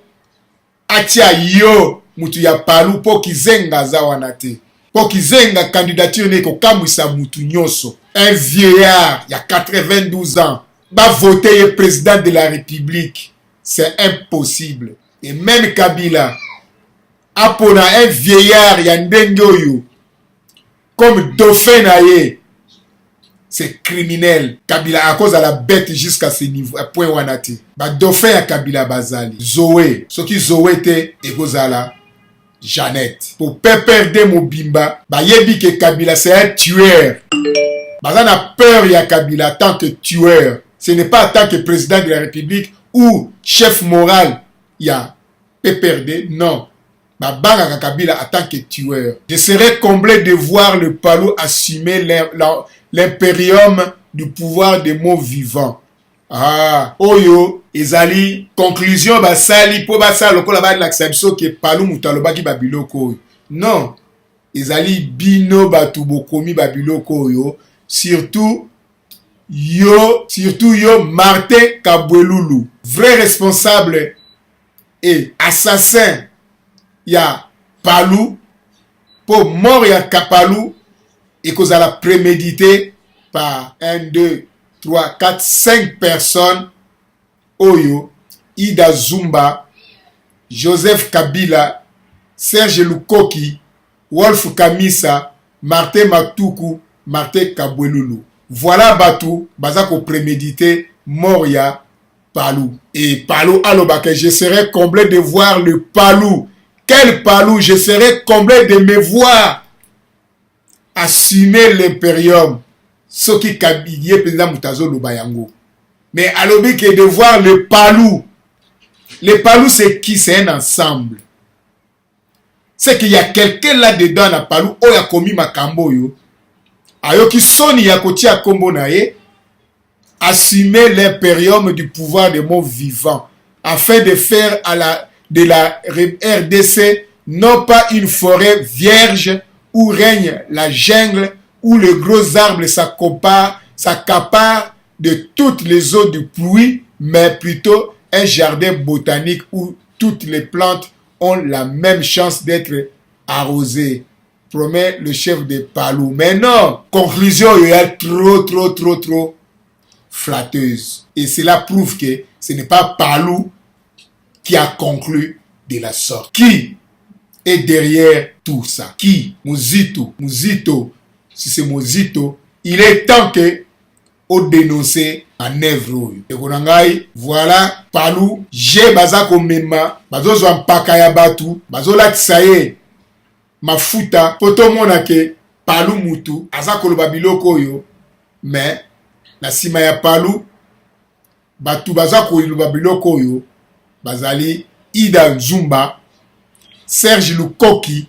A: atia yo mutu ya Palou po Kizenga za wana te. Po Kizenga candidature ne ko kamwisa mutu nyonso. Un vieillard ya 92 ans va voter le président de la République, c'est impossible. Et même Kabila a pour un vieillard ya ndenge oyo comme dauphin na ye, c'est criminel. Kabila à cause de la bête jusqu'à ce niveau, à point wanate. Ba dauphin ya Kabila bazali. Zoé, ce qui Zoé te ekozala Jeannette. Pour perdre Mobimba, ba yebi que Kabila c'est un tueur. Baza na peur ya Kabila tant que tueur. Ce n'est pas en tant que président de la République ou chef moral ya PPRD, non. Babanga Kabila en tant que tueur. Je serais comblé de voir le Palou assumer l'impérium du pouvoir des mots vivants. Ah, oyo, ezali, conclusion basali, po basali, lokola ba l'accession que Palou mutalobaki babiloko. Non, ezali bino batu bokomi babiloko yo, surtout yo Martin Kabwelulu, vrai responsable et assassin ya Palou, pour mort ya Kapalou, et qu'on a prémédité par 1, 2, 3, 4, 5 personnes, Oyo, Ida Zumba, Joseph Kabila, Serge Lukoki, Wolf Kamisa, Martin Matuku, Martin Kabwelulu. Voilà Batou, Bazako prémédité, Moria, Palou. Et Palou, alobake, je serais comblé de voir le Palou. Quel Palou, je serais comblé de me voir assumer l'impérium. Ce qui kabillé président Moutazo Lubayango. Mais alobake de voir le Palou Les Palou, c'est qui? C'est un ensemble. C'est qu'il y a quelqu'un là-dedans, na Palou, oh ya komi makambo yo. Ayoki soni ya kotia kombo na ye, assumer l'impérium du pouvoir des morts vivants, afin de faire de la RDC non pas une forêt vierge où règne la jungle, où les gros arbres s'accaparent de toutes les eaux de pluie, mais plutôt un jardin botanique où toutes les plantes ont la même chance d'être arrosées, promet le chef de Palou. Mais non, conclusion, il y a trop flatteuse. Et cela prouve que ce n'est pas Palou qui a conclu de la sorte. Qui est derrière tout ça? Qui? Muzito, si c'est Muzito, il est temps que au dénoncer en œuvre. Voilà, Palou, j'ai bazako mema, bazozo ampaka ya batu, bazola kisaye, mafuta, poto mona ke Palou mutu, azako lobabiloko yo, mais, na sima ya Palou, batu bazako lobabiloko yo, bazali, Ida Nzumba, Serge Lukoki,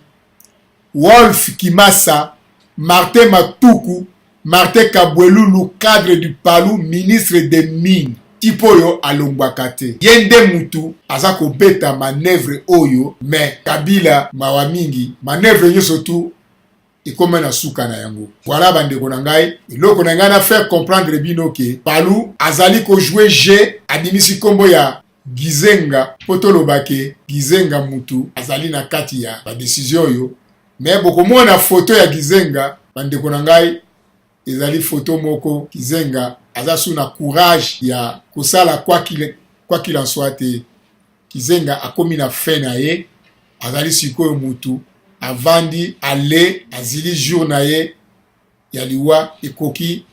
A: Wolf Kimasa, Martin Matuku, Martin Kabwelu, le cadre du Palou, ministre des Mines. Tipoyo alongwakate. Yende mutu, azako beta manœuvre oyo, mais Kabila mawamingi, manœuvre nyo surtout, et comme na suka na yango. Voilà bande konangai, iloko na ngana faire comprendre bino ke Palou azali ko jouer jeu adimisi kombo ya Gizenga, potolo bake, Gizenga mutu, azali na kati ya ba décision yo. Mais boko mona photo ya Gizenga, bande konangai, ezali photo moko Gizenga azasu na courage ya kosala quoi qu'il en soit te. Gizenga akomi na fin na ye, azali sikoyo mutu, avandi ale azili jour na ye ya liwa ekoki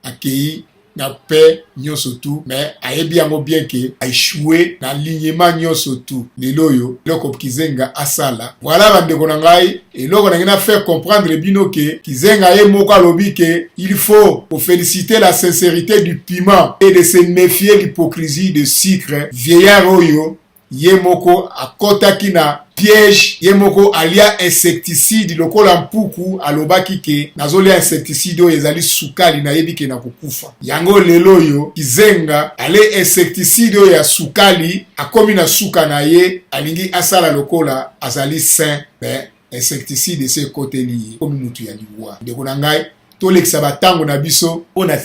A: akei na paix nyonso tout, mais ayebi yango bien ke aéchoué na alignement nyonso tout. Lelo yo loko Gizenga asala. Voilà bandeko na ngai, eloko na ngena faire comprendre bino ke Gizenga ye moko alobi ke il faut féliciter la sincérité du piment et de se méfier l'hypocrisie de sucre. Vieillard oyo ye moko akotaki na piège, ye moko alia insecticide lokola mpuku alobaki ke nazolia insecticide oyo ezali sukali na yebi ke na kokufa. Yango lelo yo Gizenga ale insecticide oyo ya sukali akomi na suka na ye alingi asala lokola azali sain, mais insecticide se kote liye komi mutu ya liwa. Ndeko na ngai tolekisa batango na biso pona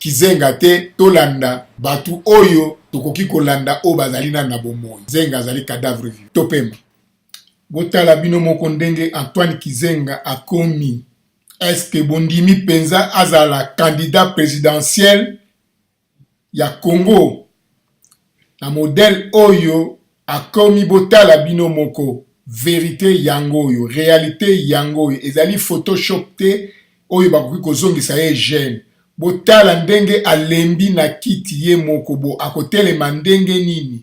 A: Gizenga te tolanda batu oyo tokoki kolanda o bazali na bomoi. Gizenga azali cadavre vivant. Topema botala bino moko ndenge Antoine Gizenga akomi. Est-ce que bondimi penza azala candidat présidentiel ya Congo na modèle oyo akomi? Botala bino moko vérité yango yo, réalité yango yo, ezali photoshop te oyo bakoki kozongisa ye jeune. Botala ndenge alembi na kiti ye moko bo akotelema ndenge nini.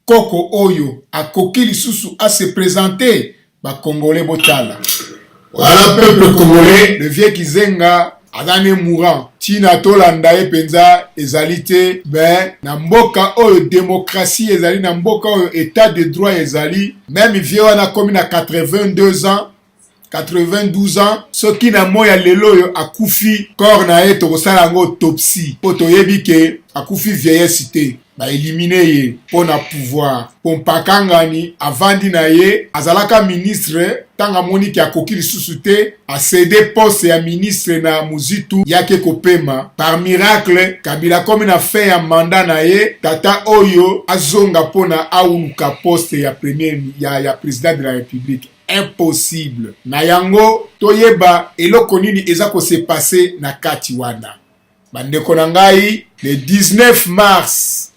A: Koko oyo akoki lisusu a se présenter ba Congolais. Botala. Voilà peuple congolais, le vieux Gizenga azane mourant. Tina tolanda ye penza ezali te, mais na mboka oyo démocratie ezali, na mboka oyo état de droit ezali, même vieux wana komi na 82 ans, 92 ans, soki na moya lelo yo akufi corps na ye tokosala yango autopsie po toyebi ke akufi vieillesse te. Ba éliminer ye pona pouvoir. Pompakangani avandi na ye azalaka ministre tanga moni ki akoki lisusu te a cédé poste ya ministre na Muzitu yake kopema. Par miracle Kabila komi na fin ya mandat na ye tata oyo azonga pona auluka poste ya premier ya président de la République. Impossible. Na yango toyeba eloko nini eza ko se passer na kati wana. Bandeko na ngai, le 19 mars,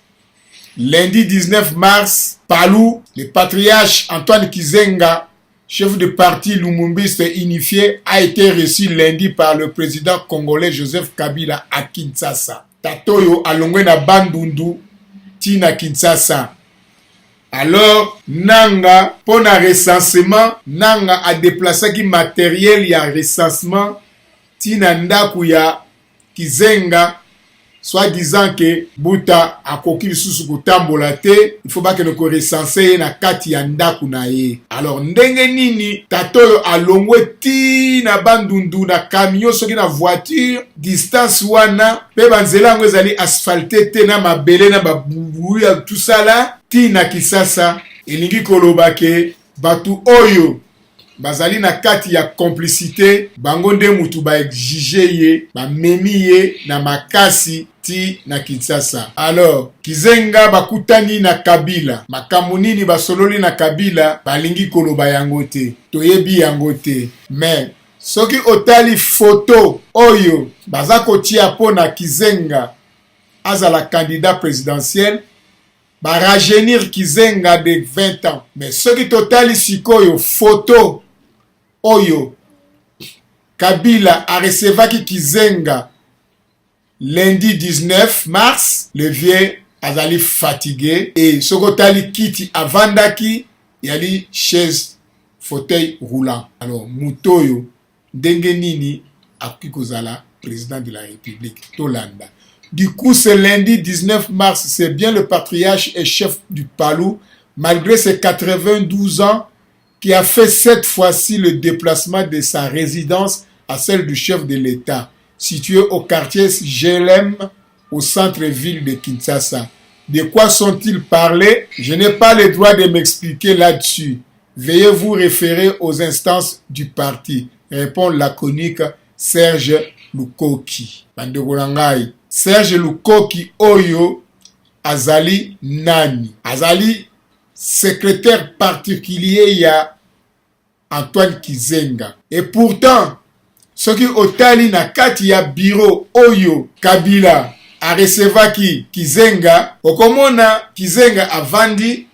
A: lundi 19 mars, Palou, le patriarche Antoine Gizenga, chef de parti lumumbiste unifié, a été reçu lundi par le président congolais Joseph Kabila à Kinshasa. Tatoyo alongwe na Bandundu, tina Kinshasa. Alors, Nanga, pour un recensement, Nanga a déplacé qui matériel ya recensement, tina ndaku ya Gizenga, soit disant que buta akoki lisusu kotambola te, il faut pas que nous recenser na kati ya ndaku na ye. Alors ndenge nini tatoyo alongwe ti na bandundu na camion soki na voiture distance wana pe banzela ngo ezali asphalté te na mabele na babubu ya tout ça là ti na Kisasa elingi koloba ke batu oyo bazali na kati ya complicité bango nde mutu ba exige ye ba memi ye na makasi ti na Kinshasa. Alors Kizenga bakutani na Kabila makambo nini basololi na Kabila balingi koloba yango te, toyebi yango te. Mais soki otali photo oyo baza kotia po na Kizenga azala candidat présidentiel ba rajeunir Kizenga de 20 ans. Mais soki totali sikoyo photo oyo Kabila a recevaki Kizenga lundi 19 mars, le vieux azali fatigué et sokotali kiti avandaki yali chaise fauteuil roulant. Alors mutoyo ndenge nini akoki kozala président de la République Tolanda. Du coup, ce lundi 19 mars, c'est bien le patriarche et chef du Palou, malgré ses 92 ans, qui a fait cette fois-ci le déplacement de sa résidence à celle du chef de l'État, situé au quartier Jelem, au centre-ville de Kinshasa. De quoi sont-ils parlés? Je n'ai pas le droit de m'expliquer là-dessus. Veuillez vous référer aux instances du parti, répond laconique Serge Lukoki. Serge Lukoki Oyo azali nani? Azali secrétaire particulier ya Antoine Kizenga. Et pourtant, ce qui otali na kati ya bureau Oyo Kabila a recevaki Kizenga, okomona Kizenga avandi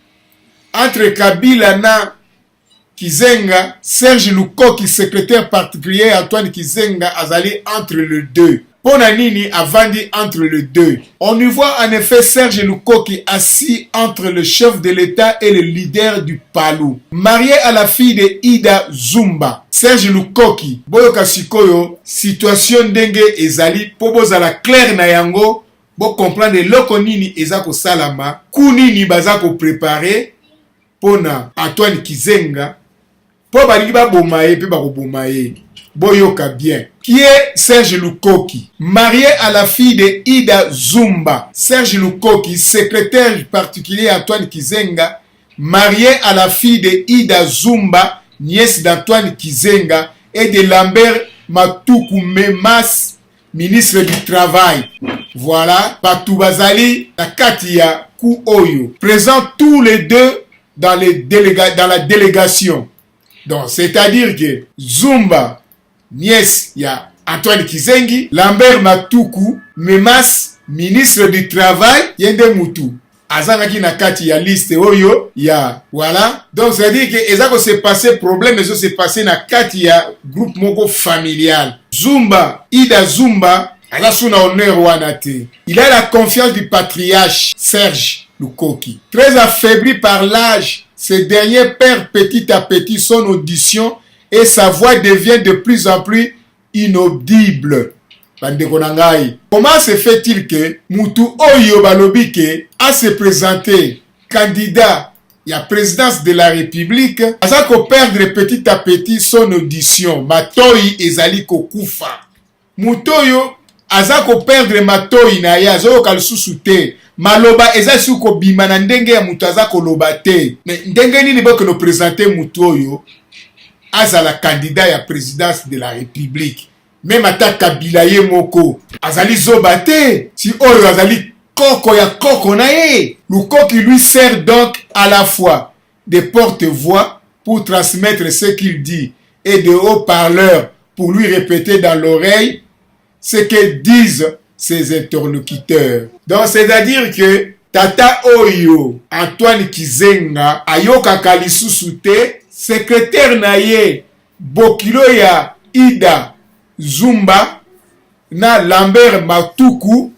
A: entre Kabila na Kizenga, Serge Lukoki, secrétaire particulier Antoine Kizenga azali entre les deux. Ponanini avandi entre les deux. On y voit en effet Serge Lukoki assis entre le chef de l'État et le leader du Palou, marié à la fille de Ida Zumba. Serge Lukoki, boyoka sikoyo, situation ndenge ezali, po bozala clair na yango, bo comprendre loko nini ezako salama, ku nini bazako préparer, pona Antoine Kizenga, po balingi ba bomaye, pe bako bomaye. Boyoka bien. Qui est Serge Lukoki? Marié à la fille de Ida Zumba. Serge Lukoki, secrétaire particulier Antoine Kizenga, marié à la fille de Ida Zumba, nièce d'Antoine Kizenga, et de Lambert Matuku Memas, ministre du Travail. Voilà, Patoubazali, Nakatia Ku Oyo. Présents tous les deux dans la délégation. Donc, c'est-à-dire que Zumba, nièce ya Antoine Kizengi, Lambert Matuku Memas, ministre du Travail, yende mutu azangaki na kati ya liste oyo ya voilà. Donc ça veut dire que ezako se passer problème, eso se passer na kati ya groupe moko familial. Zumba, Ida Zumba alasuna honneur wana te. Il a la confiance du patriarche Serge Lukoki. Très affaibli par l'âge, ce dernier perd petit à petit son audition et sa voix devient de plus en plus inaudible. Comment se fait-il que Mutu Oyo Balobike a se présenté candidat à la présidence de la République, a ko perdre petit à petit son audition, Matoi ezali kokufa. Mutu Oyo a ko perdre Matoi na ya zo kalisusu te. Maloba eza suko bima na ndenge ya mutu azako loba te. Mais ndenge nini bako no présenter Mutu Oyo azala candidat à la présidence de la République. Même ata Kabila ye moko azali zobate si oyo azali koko ya koko na ye. Lukoki lui sert donc à la fois de porte-voix pour transmettre ce qu'il dit et de haut-parleur pour lui répéter dans l'oreille ce que disent ses interlocuteurs. Donc c'est-à-dire que Tata Oyo Antoine Kizenga ayoka kalisusu te, secrétaire na ye bokilo ya Ida Zumba na Lambert Matuku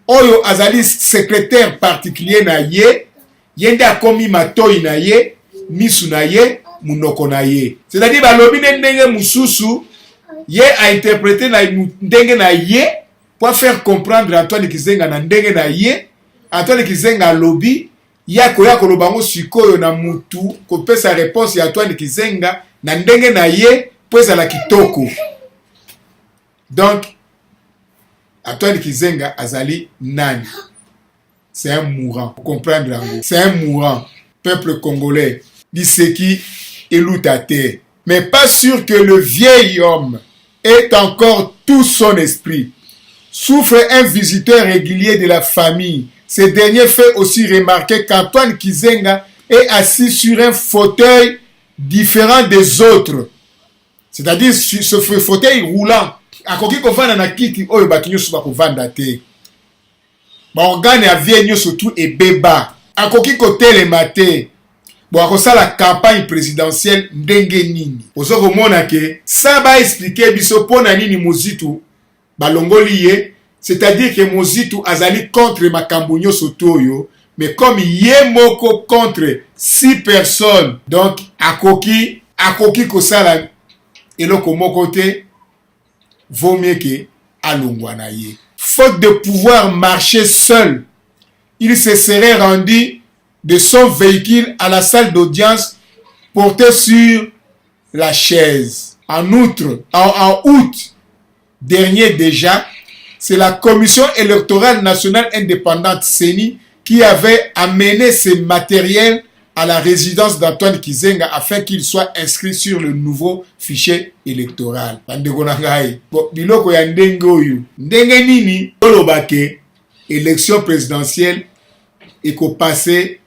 A: oyo azali secrétaire particulier na ye, yende akomi matoi na ye, misu na ye, munoko na ye. C'est-à-dire balobi ndenge mususu ye a interprété na ndenge na ye, pour faire comprendre Antoine Kizenga na ndenge na ye. Antoine Kizenga lobby yako lobango sikoyo na mutu kopesa réponse ya Antoine Kizenga na ndenge na ye pweza la kitoko. Donc Antoine Kizenga azali nani? C'est un mourant. Vous comprendre? C'est un mourant. Peuple congolais, Liseki et Loutate. Mais pas sûr que le vieil homme ait encore tout son esprit. Souffre un visiteur régulier de la famille. Ce dernier fait aussi remarquer qu'Antoine Kizenga est assis sur un fauteuil différent des autres. C'est-à-dire sur ce fauteuil roulant. Akoki kovanda na kiti oyo bato nyonso bakovanda te. Baorgane ya vie nyonso tout ebeba. Akoki kotelema te. Bon, akosala campagne présidentielle ndenge nini. Ozo komona ke ça ba expliquer biso pona nini Mozitu balongoli ye, c'est-à-dire que Mozitu azali contre makambo nyonso toyo, mais comme ye moko contre 6 personnes, donc akoki kosala eloko moko te, vaut mieux que alongwa na ye. Faute de pouvoir marcher seul, il se serait rendu de son véhicule à la salle d'audience porté sur la chaise. En outre, en août dernier déjà, c'est la Commission électorale nationale indépendante CENI qui avait amené ce matériel à la résidence d'Antoine Kizenga afin qu'il soit inscrit sur le nouveau fichier électoral. Biloko ya ndenge oyo. Ndenge nini olobake élection présidentielle eko passé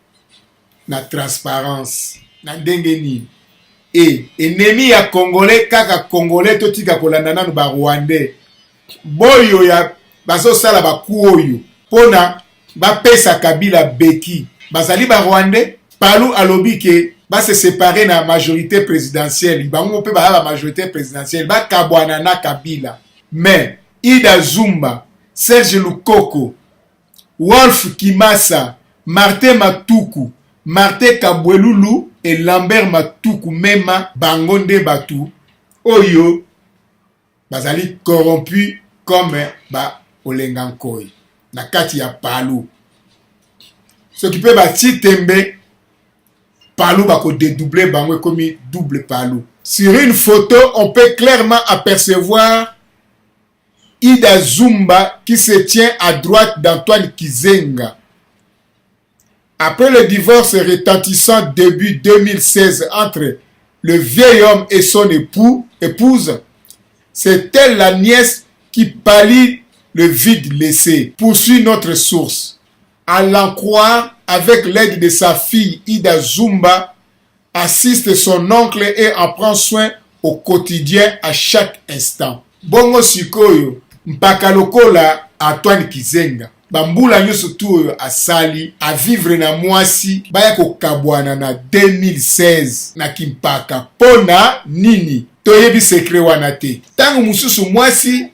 A: na transparence. Na ndenge nini. Et ennemi ya Congolais kaka Congolais totika kolanda nanu ba Rwandais. Boyo ya baso sala ba ku oyo. Pona ba pesa Kabila beki. Bazali ba Rwandais. Palou alobi ke ba se séparer na majorité présidentielle. Bango pe ba la majorité présidentielle ba kabwana na Kabila. Mais Ida Zumba, Serge Lukoko, Wolf Kimasa, Martin Matuku, Martin Kabwelulu et Lambert Matuku mema bangonde batu oyo bazali corrompu comme ba Olengankoi na kati ya Palou. Ce qui peut bati tembe Palou bako dédoubler bango comme double Palou. Sur une photo, on peut clairement apercevoir Ida Zumba qui se tient à droite d'Antoine Kizenga. Après le divorce retentissant début 2016 entre le vieil homme et son épouse, c'est elle la nièce qui pallie le vide laissé. Poursuit notre source. À l'en croire, avec l'aide de sa fille Ida Zumba, assiste son oncle et en prend soin au quotidien à chaque instant. Bongo sikoyo, mpaka lokola Antoine Kizenga. Bambula nyonso tu oyo asali a vivre na mwasi baya kokabwana na 2016 na kimpaka pona nini toyebi secret wana te. Tango mususu mwasi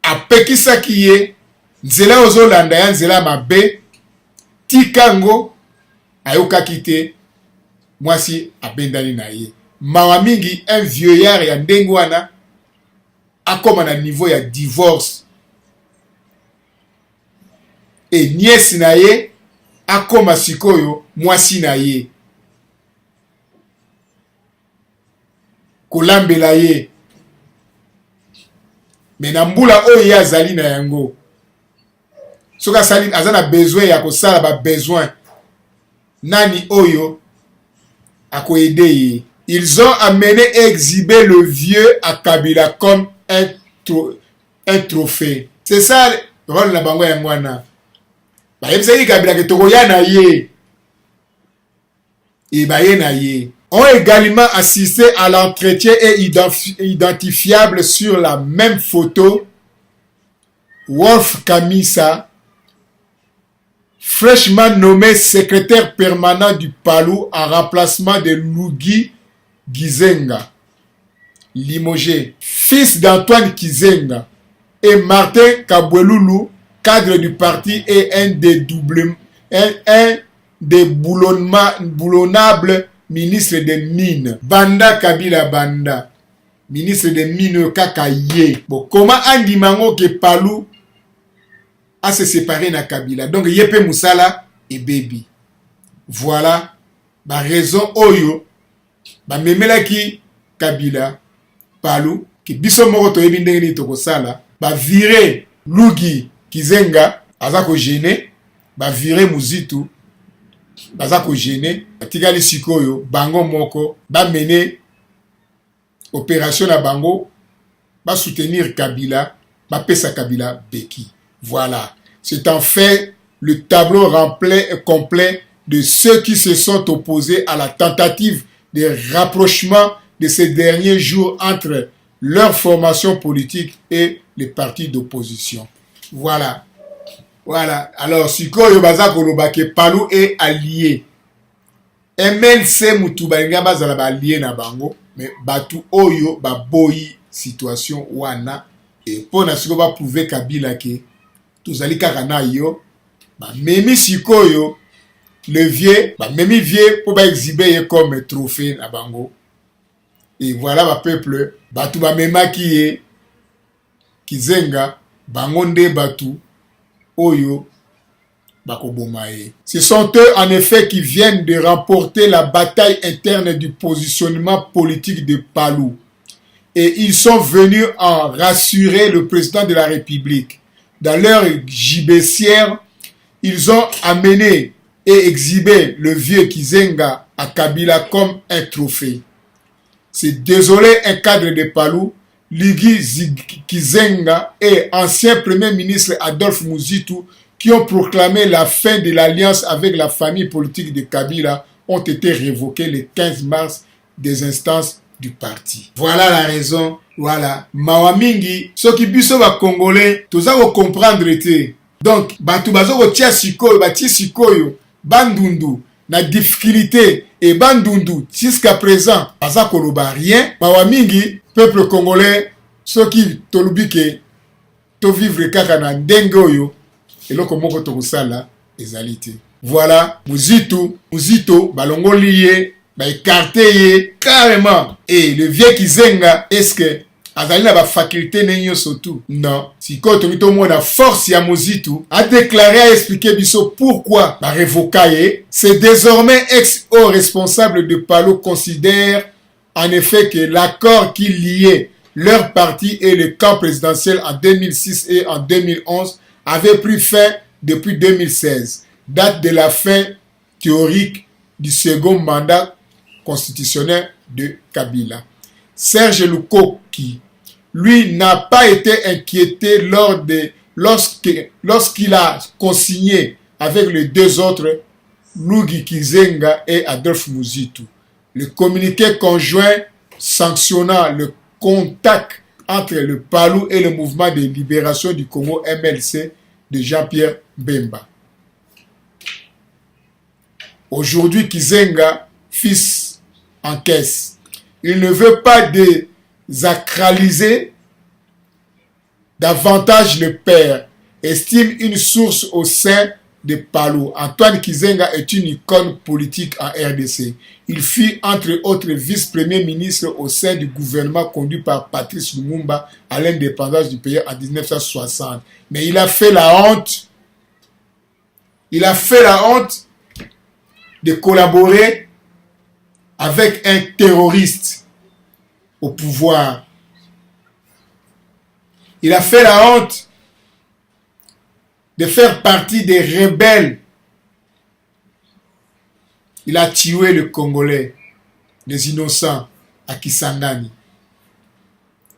A: apekisaki ye nzela ozolanda ya nzela mabe tikango ayokaki te mwasi abendani na ye. Mawa mingi un vieillard ya ndenge wana akoma na niveau ya divorce. Et nièce na ye akoma sikoyo mwasi na ye kolambela ye. Mais na mbula oyo ya azali na yango soka sali azana besoin ya kosala ba besoin nani oyo akoede ye. Ils ont amené et exhibé le vieux à Kabila comme un trophée. C'est ça le rôle na bango ya mwana. Ba yebisaki Kabila ke tokoya na ye. Et ba ye na ye. Ont également assisté à l'entretien et identifiable sur la même photo Wolf Kamisa, fraîchement nommé secrétaire permanent du Palou en remplacement de Lugi Kizenga, limogé, fils d'Antoine Kizenga, et Martin Kabwelulu, cadre du parti et un des boulonnables ministres des mines. Banda Kabila Banda. ministre de mine kaka ye. Bon, comment andi mango que Palou a se séparé na Kabila. Donc yepe Moussala et baby. Voilà la raison oyo ba memela ki Kabila Palou ki biso moko to yebi ndenge ni tokosala ba virer Lugi Kizenga aza ko gêner ba virer Muzitu baza ko gêner atikali sikoyo bango moko ba mener opération na bango ba soutenir Kabila ba pesa Kabila beki. Voilà, c'est en fait le tableau rempli et complet de ceux qui se sont opposés à la tentative de rapprochement de ces derniers jours entre leur formation politique et les partis d'opposition. Voilà. Voilà. Alors, sikoyo baza koloba ke Palou est allié. MLC Mutubalinga bazala ba allié na bango, mais batu oyo ba boyi situation wana et pour na siko ba prouver Kabila ke tozali kaka na yo ba memi sikoyo le vieux ba memi vieux pour ba exhiber comme trophée na bango. Et voilà ba peuple batu ba memaki ye Kizenga bango nde batu oyo bakobomae. Ce sont eux en effet qui viennent de remporter la bataille interne du positionnement politique de Palou. Et ils sont venus en rassurer le président de la République. Dans leur gibecière, ils ont amené et exhibé le vieux Kizenga à Kabila comme un trophée. C'est désolé un cadre de Palou, Lugi Kizenga et ancien premier ministre Adolphe Muzitu qui ont proclamé la fin de l'alliance avec la famille politique de Kabila ont été révoqués le 15 mars des instances du parti. Voilà la raison. Voilà. Mawamingi, ceux qui biso ba Congolais, tous à comprendre été. Donc, batu bazo ko tia sikoyo, bati sikoyo, bandundu, na difficulté et bandundu, jusqu'à présent, baza koloba rien. Mawamingi, peuple congolais, ceux qui tolubike, to vivre kaka na ndenge oyo, eloko moko to kosala, ezalité. Voilà, Muzito, balongoli ye, ba écarté ye, carrément. Et le vieux Kizenga, est-ce que azali na ba faculté nenyo surtout? Non. Si koto mito mona force ya Muzitu a déclaré à expliquer biso pourquoi ba révoqué. C'est désormais ex-haut responsable de Palou considère en effet que l'accord qui liait leur parti et le camp présidentiel en 2006 et en 2011 avait pris fin depuis 2016, date de la fin théorique du second mandat constitutionnel de Kabila. Serge Lukoki, lui, n'a pas été inquiété lorsqu'il a consigné avec les deux autres, Lugi Kizenga et Adolphe Muzitu, le communiqué conjoint sanctionnant le contact entre le Palou et le mouvement de libération du Congo MLC de Jean-Pierre Bemba. Aujourd'hui, Kizenga, fils en caisse, il ne veut pas désacraliser davantage le père, estime une source au sein de Palou. Antoine Kizenga est une icône politique en RDC. Il fut entre autres vice-premier ministre au sein du gouvernement conduit par Patrice Lumumba à l'indépendance du pays en 1960. Mais il a fait la honte. Il a fait la honte de collaborer avec un terroriste au pouvoir. Il a fait la honte de faire partie des rebelles. Il a tué le Congolais, les innocents, à Kisangani.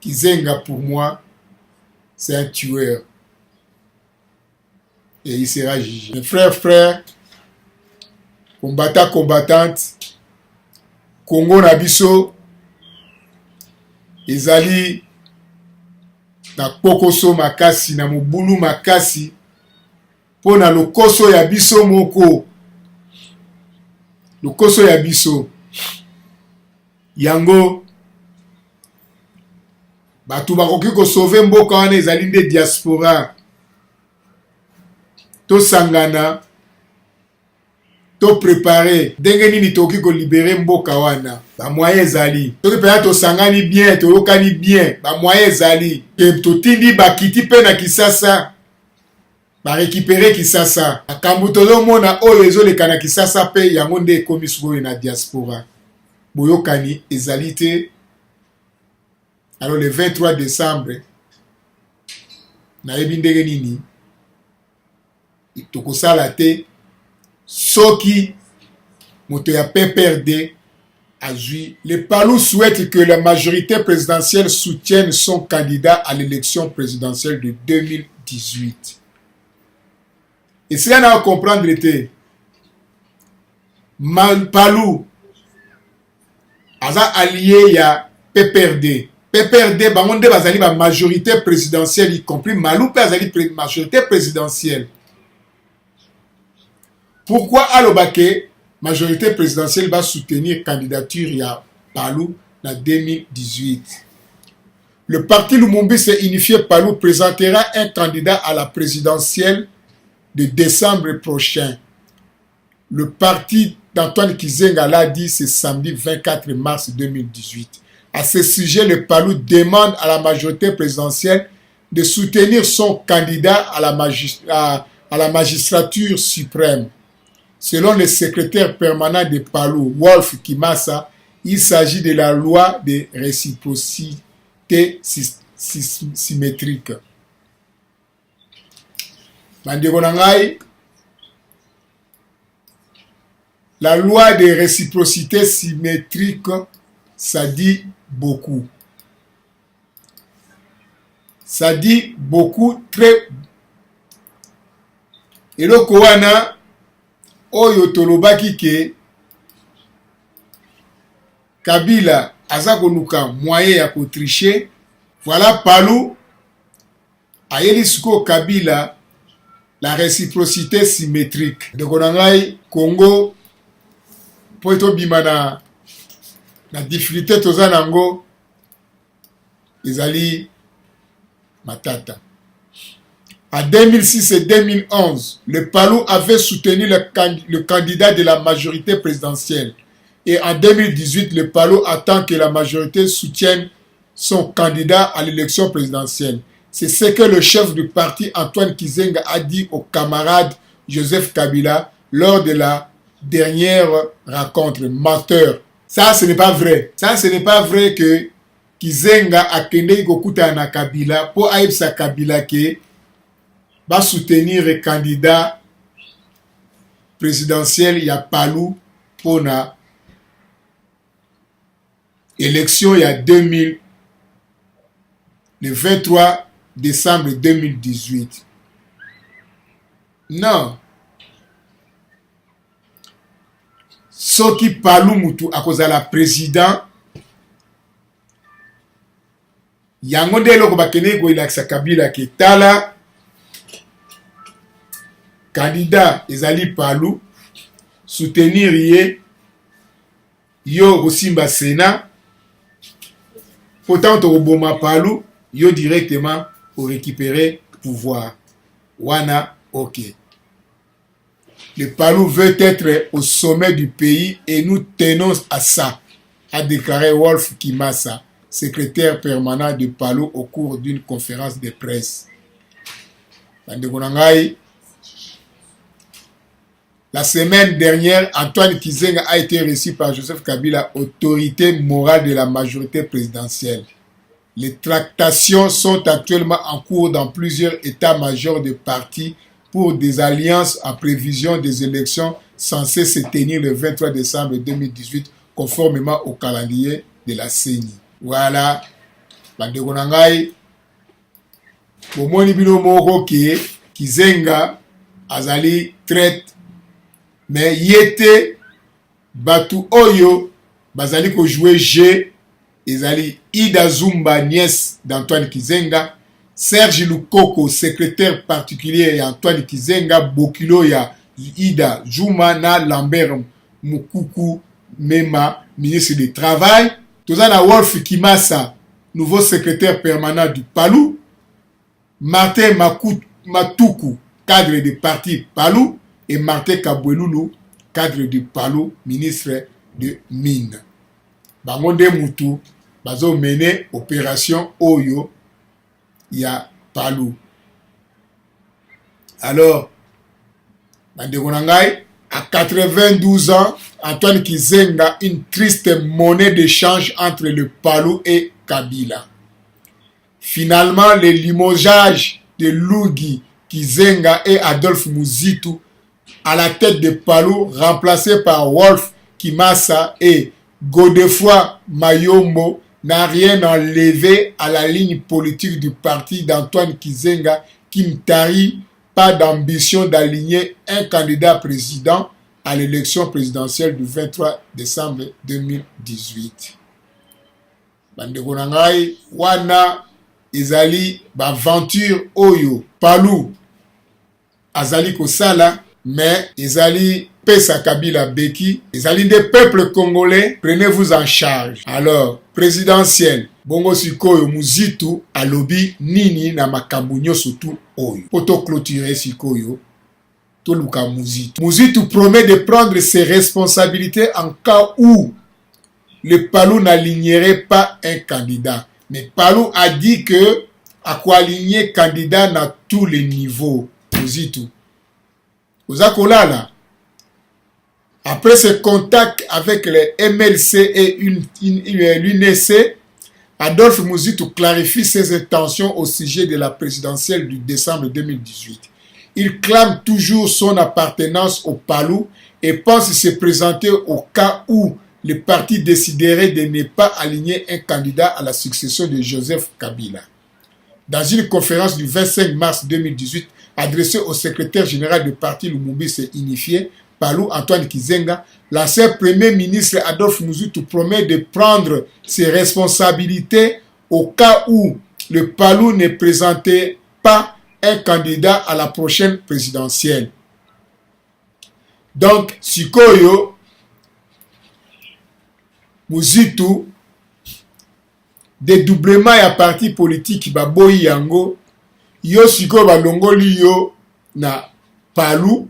A: Kizenga, pour moi, c'est un tueur. Et il sera jugé. Mes frères, combattants, combattantes, Congo Nabiso, ezali na pokoso makasi, na mobulu makasi, pona lokoso ya biso moko. Lokoso ya biso. Yango, batu bakoki ko sauver mboka wana ezali nde diaspora. To sangana, to préparer ndenge nini toki ko libérer mboka wana ba moyen ezali toki pena to sangani bien to yokani bien ba moyen ezali ke totindi bakiti pe na Kisasa ba récupérer Kisasa akambu tozomona oyo ezoleka na Kisasa pe yango nde ekomi sikoyo na diaspora boyokani ezali te. Alors le 23 décembre nayebi ndenge nini tokosala te soki moto ya PPRD azui. Le Palou souhaite que la majorité présidentielle soutienne son candidat à l'élection présidentielle de 2018. Et cela n'a à comprendre était Palou aza allié ya PPRD. PPRD bangonde bazali ba majorité présidentielle y compris Malou pe azali majorité présidentielle. Pourquoi alobake majorité présidentielle va soutenir candidature ya Palou en 2018? Le parti Lumumba s'est unifié. Palou présentera un candidat à la présidentielle de décembre prochain. Le parti d'Antoine Kizenga l'a dit ce samedi 24 mars 2018. À ce sujet, le Palou demande à la majorité présidentielle de soutenir son candidat à la magistrature suprême. Selon le secrétaire permanent de Palou, Wolf Kimasa, il s'agit de la loi de réciprocité symétrique. La loi de réciprocité symétrique, ça dit beaucoup. Ça dit beaucoup, très. Et le Kowana, oyo tolobaki ke Kabila aza koluka moyen ya kotricher. Voilà Palou ayeli siko Kabila la réciprocité symétrique. De konangai Congo po eto bimana na difficulté toza nango ezali matata. En 2006 et 2011, le Palou avait soutenu le candidat de la majorité présidentielle. Et en 2018, le Palou attend que la majorité soutienne son candidat à l'élection présidentielle. C'est ce que le chef du parti Antoine Kizenga a dit au camarade Joseph Kabila lors de la dernière rencontre. Menteur. Ça, ce n'est pas vrai. Ça, ce n'est pas vrai que Kizenga a kende kokuta na Kabila pour aïbsa Kabila ke va soutenir le candidat présidentiel, il y a Palou pour la élection il y a 2000, le 23 décembre 2018. Non. Ce qui Palou Moutou à cause de la président, yango de loko bakene ko ilaksa Kabila ke tala candidat ezali Palou soutenir yo Rosimba Sénat pourtant to boma Palou yo directement pour récupérer pouvoir wana ok. Le Palou veut être au sommet du pays et nous tenons à ça, a déclaré Wolf Kimasa, secrétaire permanent de Palou au cours d'une conférence de presse. La semaine dernière, Antoine Kizenga a été reçu par Joseph Kabila, autorité morale de la majorité présidentielle. Les tractations sont actuellement en cours dans plusieurs états-majors de partis pour des alliances en prévision des élections censées se tenir le 23 décembre 2018 conformément au calendrier de la CENI. Voilà. Bandeko nangai. Bomoni bino moko ke Kizenga azali traite mais yete batu oyo bazali ko jouer jeu ezali Ida Zumba nièce d'Antoine Kizenga, Serge Lukoko secrétaire particulier ya Antoine Kizenga, Bokilo ya Ida Zuma na Lambert Mukuku Mema ministre du travail. Tozana Wolf Kimasa nouveau secrétaire permanent du Palou, Martin Matuku cadre du parti Palou et Martin Kabweloulou cadre du Palou, ministre de Mines. Bango nde mutu bazo mener opération Oyo ya Palou. Alors, bandeko na ngai, à 92 ans, Antoine Kizenga, une triste monnaie d'échange entre le Palou et Kabila. Finalement, le limogeage de Luigi Kizenga et Adolphe Muzitu à la tête de Palou, remplacé par Wolf Kimasa et Godefroid Mayombo, n'a rien enlevé à la ligne politique du parti d'Antoine Kizenga qui ne tarit pas d'ambition d'aligner un candidat président à l'élection présidentielle du 23 décembre 2018. Bandeko na ngai, wana ezali baventure oyo Palou azali kosala, mais ezali pesa Kabila beki, ezali des peuples congolais, prenez-vous en charge. Alors, présidentiel, bongo sikoyo Muzitu alobi nini na makambo nyonso tu oyo. Poto clôturer sikoyo, to luka Muzitu. Muzitu promet de prendre ses responsabilités en cas où le Palou n'alignerait pas un candidat. Mais Palou a dit que à quoi aligner candidat à tous les niveaux. Muzitu. Ozakolala. Après ce contact avec les MLC et l'UNEC, Adolphe Muzitu clarifie ses intentions au sujet de la présidentielle du décembre 2018. Il clame toujours son appartenance au Palou et pense se présenter au cas où le parti déciderait de ne pas aligner un candidat à la succession de Joseph Kabila. Dans une conférence du 25 mars 2018 adressée au secrétaire général du parti Lumumba s'est unifié, Palou Antoine Kizenga, l'ancien premier ministre Adolphe Muzitu promet de prendre ses responsabilités au cas où le Palou ne présentait pas un candidat à la prochaine présidentielle. Donc, sikoyo Muzitu dédoublement ya parti politique baboyi yango yo sikoyo balongoli yo na Palou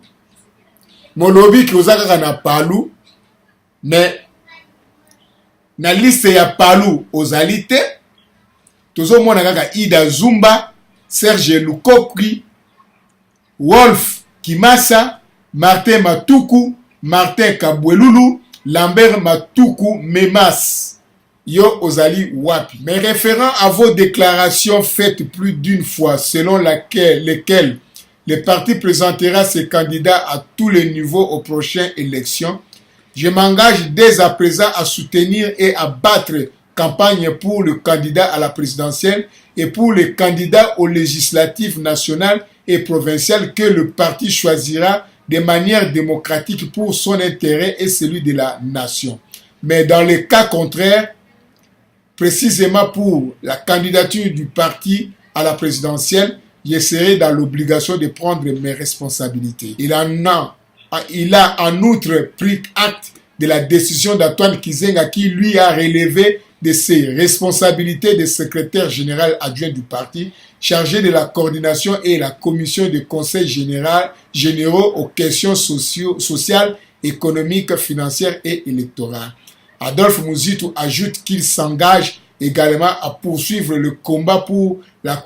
A: molobi ki ozaka na Palou, mais na liste ya Palou ozali te, tozomona kaka Ida Zumba, Serge Lukoki, Wolf Kimasa, Martin Matuku, Martin Kabwelulu, Lambert Matuku Memas. Yo ozali wapi. Mais référant à vos déclarations faites plus d'une fois selon lesquelles le parti présentera ses candidats à tous les niveaux aux prochaines élections, je m'engage dès à présent à soutenir et à battre campagne pour le candidat à la présidentielle et pour les candidats aux législatives nationales et provinciales que le parti choisira de manière démocratique pour son intérêt et celui de la nation. Mais dans le cas contraire, précisément pour la candidature du parti à la présidentielle, je serai dans l'obligation de prendre mes responsabilités. Il a en outre pris acte de la décision d'Antoine Kizenga qui lui a relevé de ses responsabilités de secrétaire général adjoint du parti, chargé de la coordination et la commission de conseil généraux aux questions sociales, économiques, financières et électorales. Adolphe Muzitu ajoute qu'il s'engage également à poursuivre le combat pour la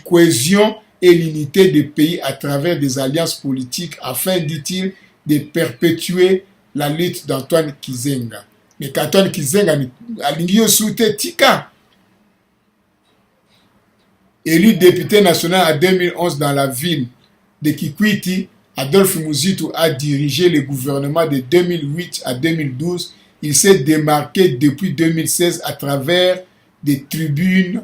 A: cohésion et l'unité des pays à travers des alliances politiques afin, dit-il, de perpétuer la lutte d'Antoine Kizenga. Mais qu'Antoine Kizenga a soutenu Tika. Élu député national en 2011 dans la ville de Kikwiti, Adolphe Muzitu a dirigé le gouvernement de 2008 à 2012. Il s'est démarqué depuis 2016 à travers des tribunes,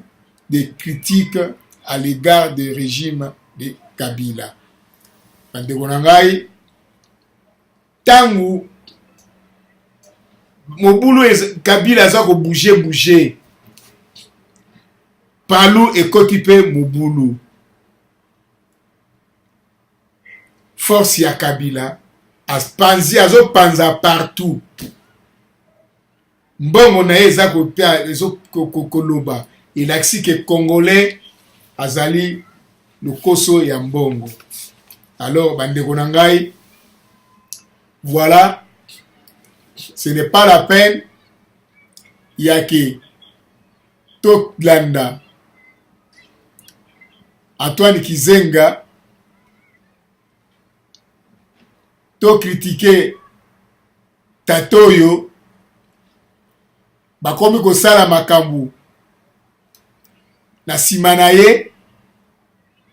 A: des critiques à l'égard du régime de Kabila. Bandeko na ngai, tangu mobulu Kabila aza ko bouger Palou ekoti pe mobulu. Force ya Kabila azo panza partout. Mbongo na eza kopia koloba. Il a dit que Congolais azali lukoso ya mbongo. Alors bandeko na ngai, Voilà, ce n'est pas la peine. Yaki Toklanda Antoine Kizenga to critiquer Tatoyo bakomi kosala makambu na nsima na ye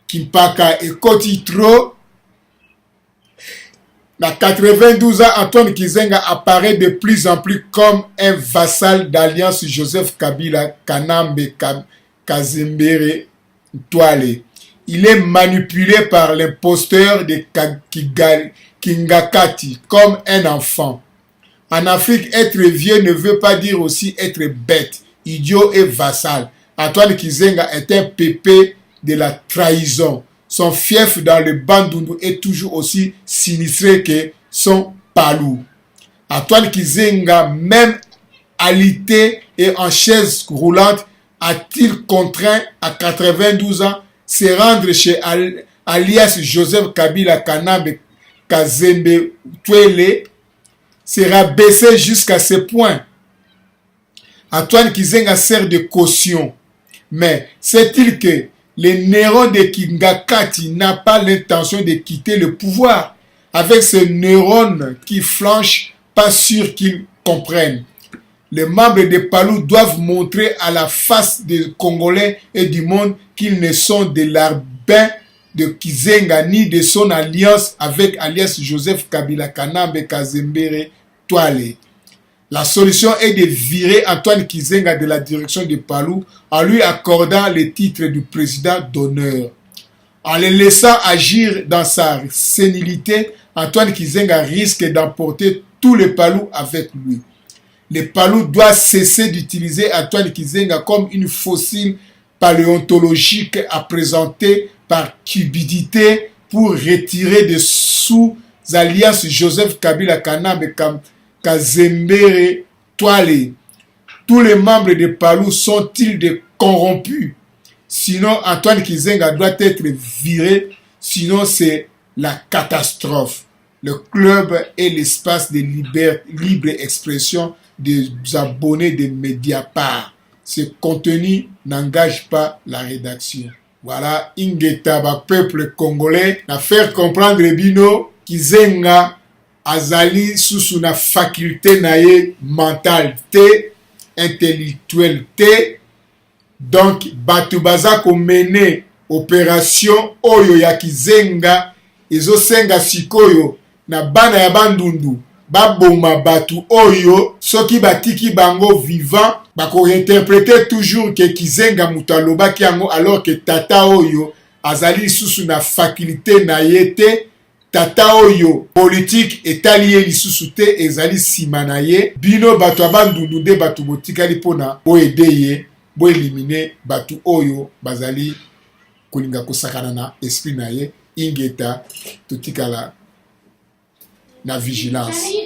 A: kimpaka ekoti tro. Na 92 ans, Antoine Kizenga apparaît de plus en plus comme un vassal d'Alliance Joseph Kabila Kanambe Kazembere Toile. Il est manipulé par l'imposteur de Kingakati comme un enfant. En Afrique, être vieux ne veut pas dire aussi être bête, idiot et vassal. Antoine Kizenga est un pépé de la trahison. Son fief dans le Bandundu est toujours aussi sinistré que son palou. Antoine Kizenga, même alité et en chaise roulante, a-t-il contraint à 92 ans se rendre chez alias Joseph Kabila Kanambe Kazembe Twele, sera baissé jusqu'à ce point. Antoine Kizenga sert de caution. Mais sait-il que le Néron de Kingakati n'a pas l'intention de quitter le pouvoir? Avec ce neurone qui flanche, pas sûr qu'ils comprennent. Les membres de Palou doivent montrer à la face des Congolais et du monde qu'ils ne sont de l'arbin de Kizenga ni de son alliance avec alias Joseph Kabila Kanambe Kazembere Toile. La solution est de virer Antoine Kizenga de la direction de Palou en lui accordant le titre du président d'honneur. En le laissant agir dans sa sénilité, Antoine Kizenga risque d'emporter tout le Palou avec lui. Le Palou doit cesser d'utiliser Antoine Kizenga comme une fossile paléontologique à présenter par cupidité pour retirer de sous alliances Joseph Kabila Kanambe Kazembere Toile. Tous les membres de Palou sont-ils des corrompus? Sinon, Antoine Kizenga doit être viré, sinon c'est la catastrophe. Le club est l'espace de libre expression des abonnés de Mediapart. Ce contenu n'engage pas la rédaction. Voilà, ingeta ba peuple congolais na faire comprendre bino Kizenga azali sous na faculté naye mentale te, intellectuelle te. Donc batu baza ko mener opération oyo ya Kizenga ezosenga sikoyo na bana ya bandundu baboma batu oyo soki batiki bango vivant bako interpréter toujours que Kizenga mutu alobaki yango alors que tata oyo azali susu na faculté na yete. Tata oyo politique etali ye lisusu te ezali sima na ye. Bino batu abandundu nde batu botikali pona bo ede ye bo éliminer batu oyo bazali kolinga kosakana na esprit na ye. Ingeta totikala na vigilance.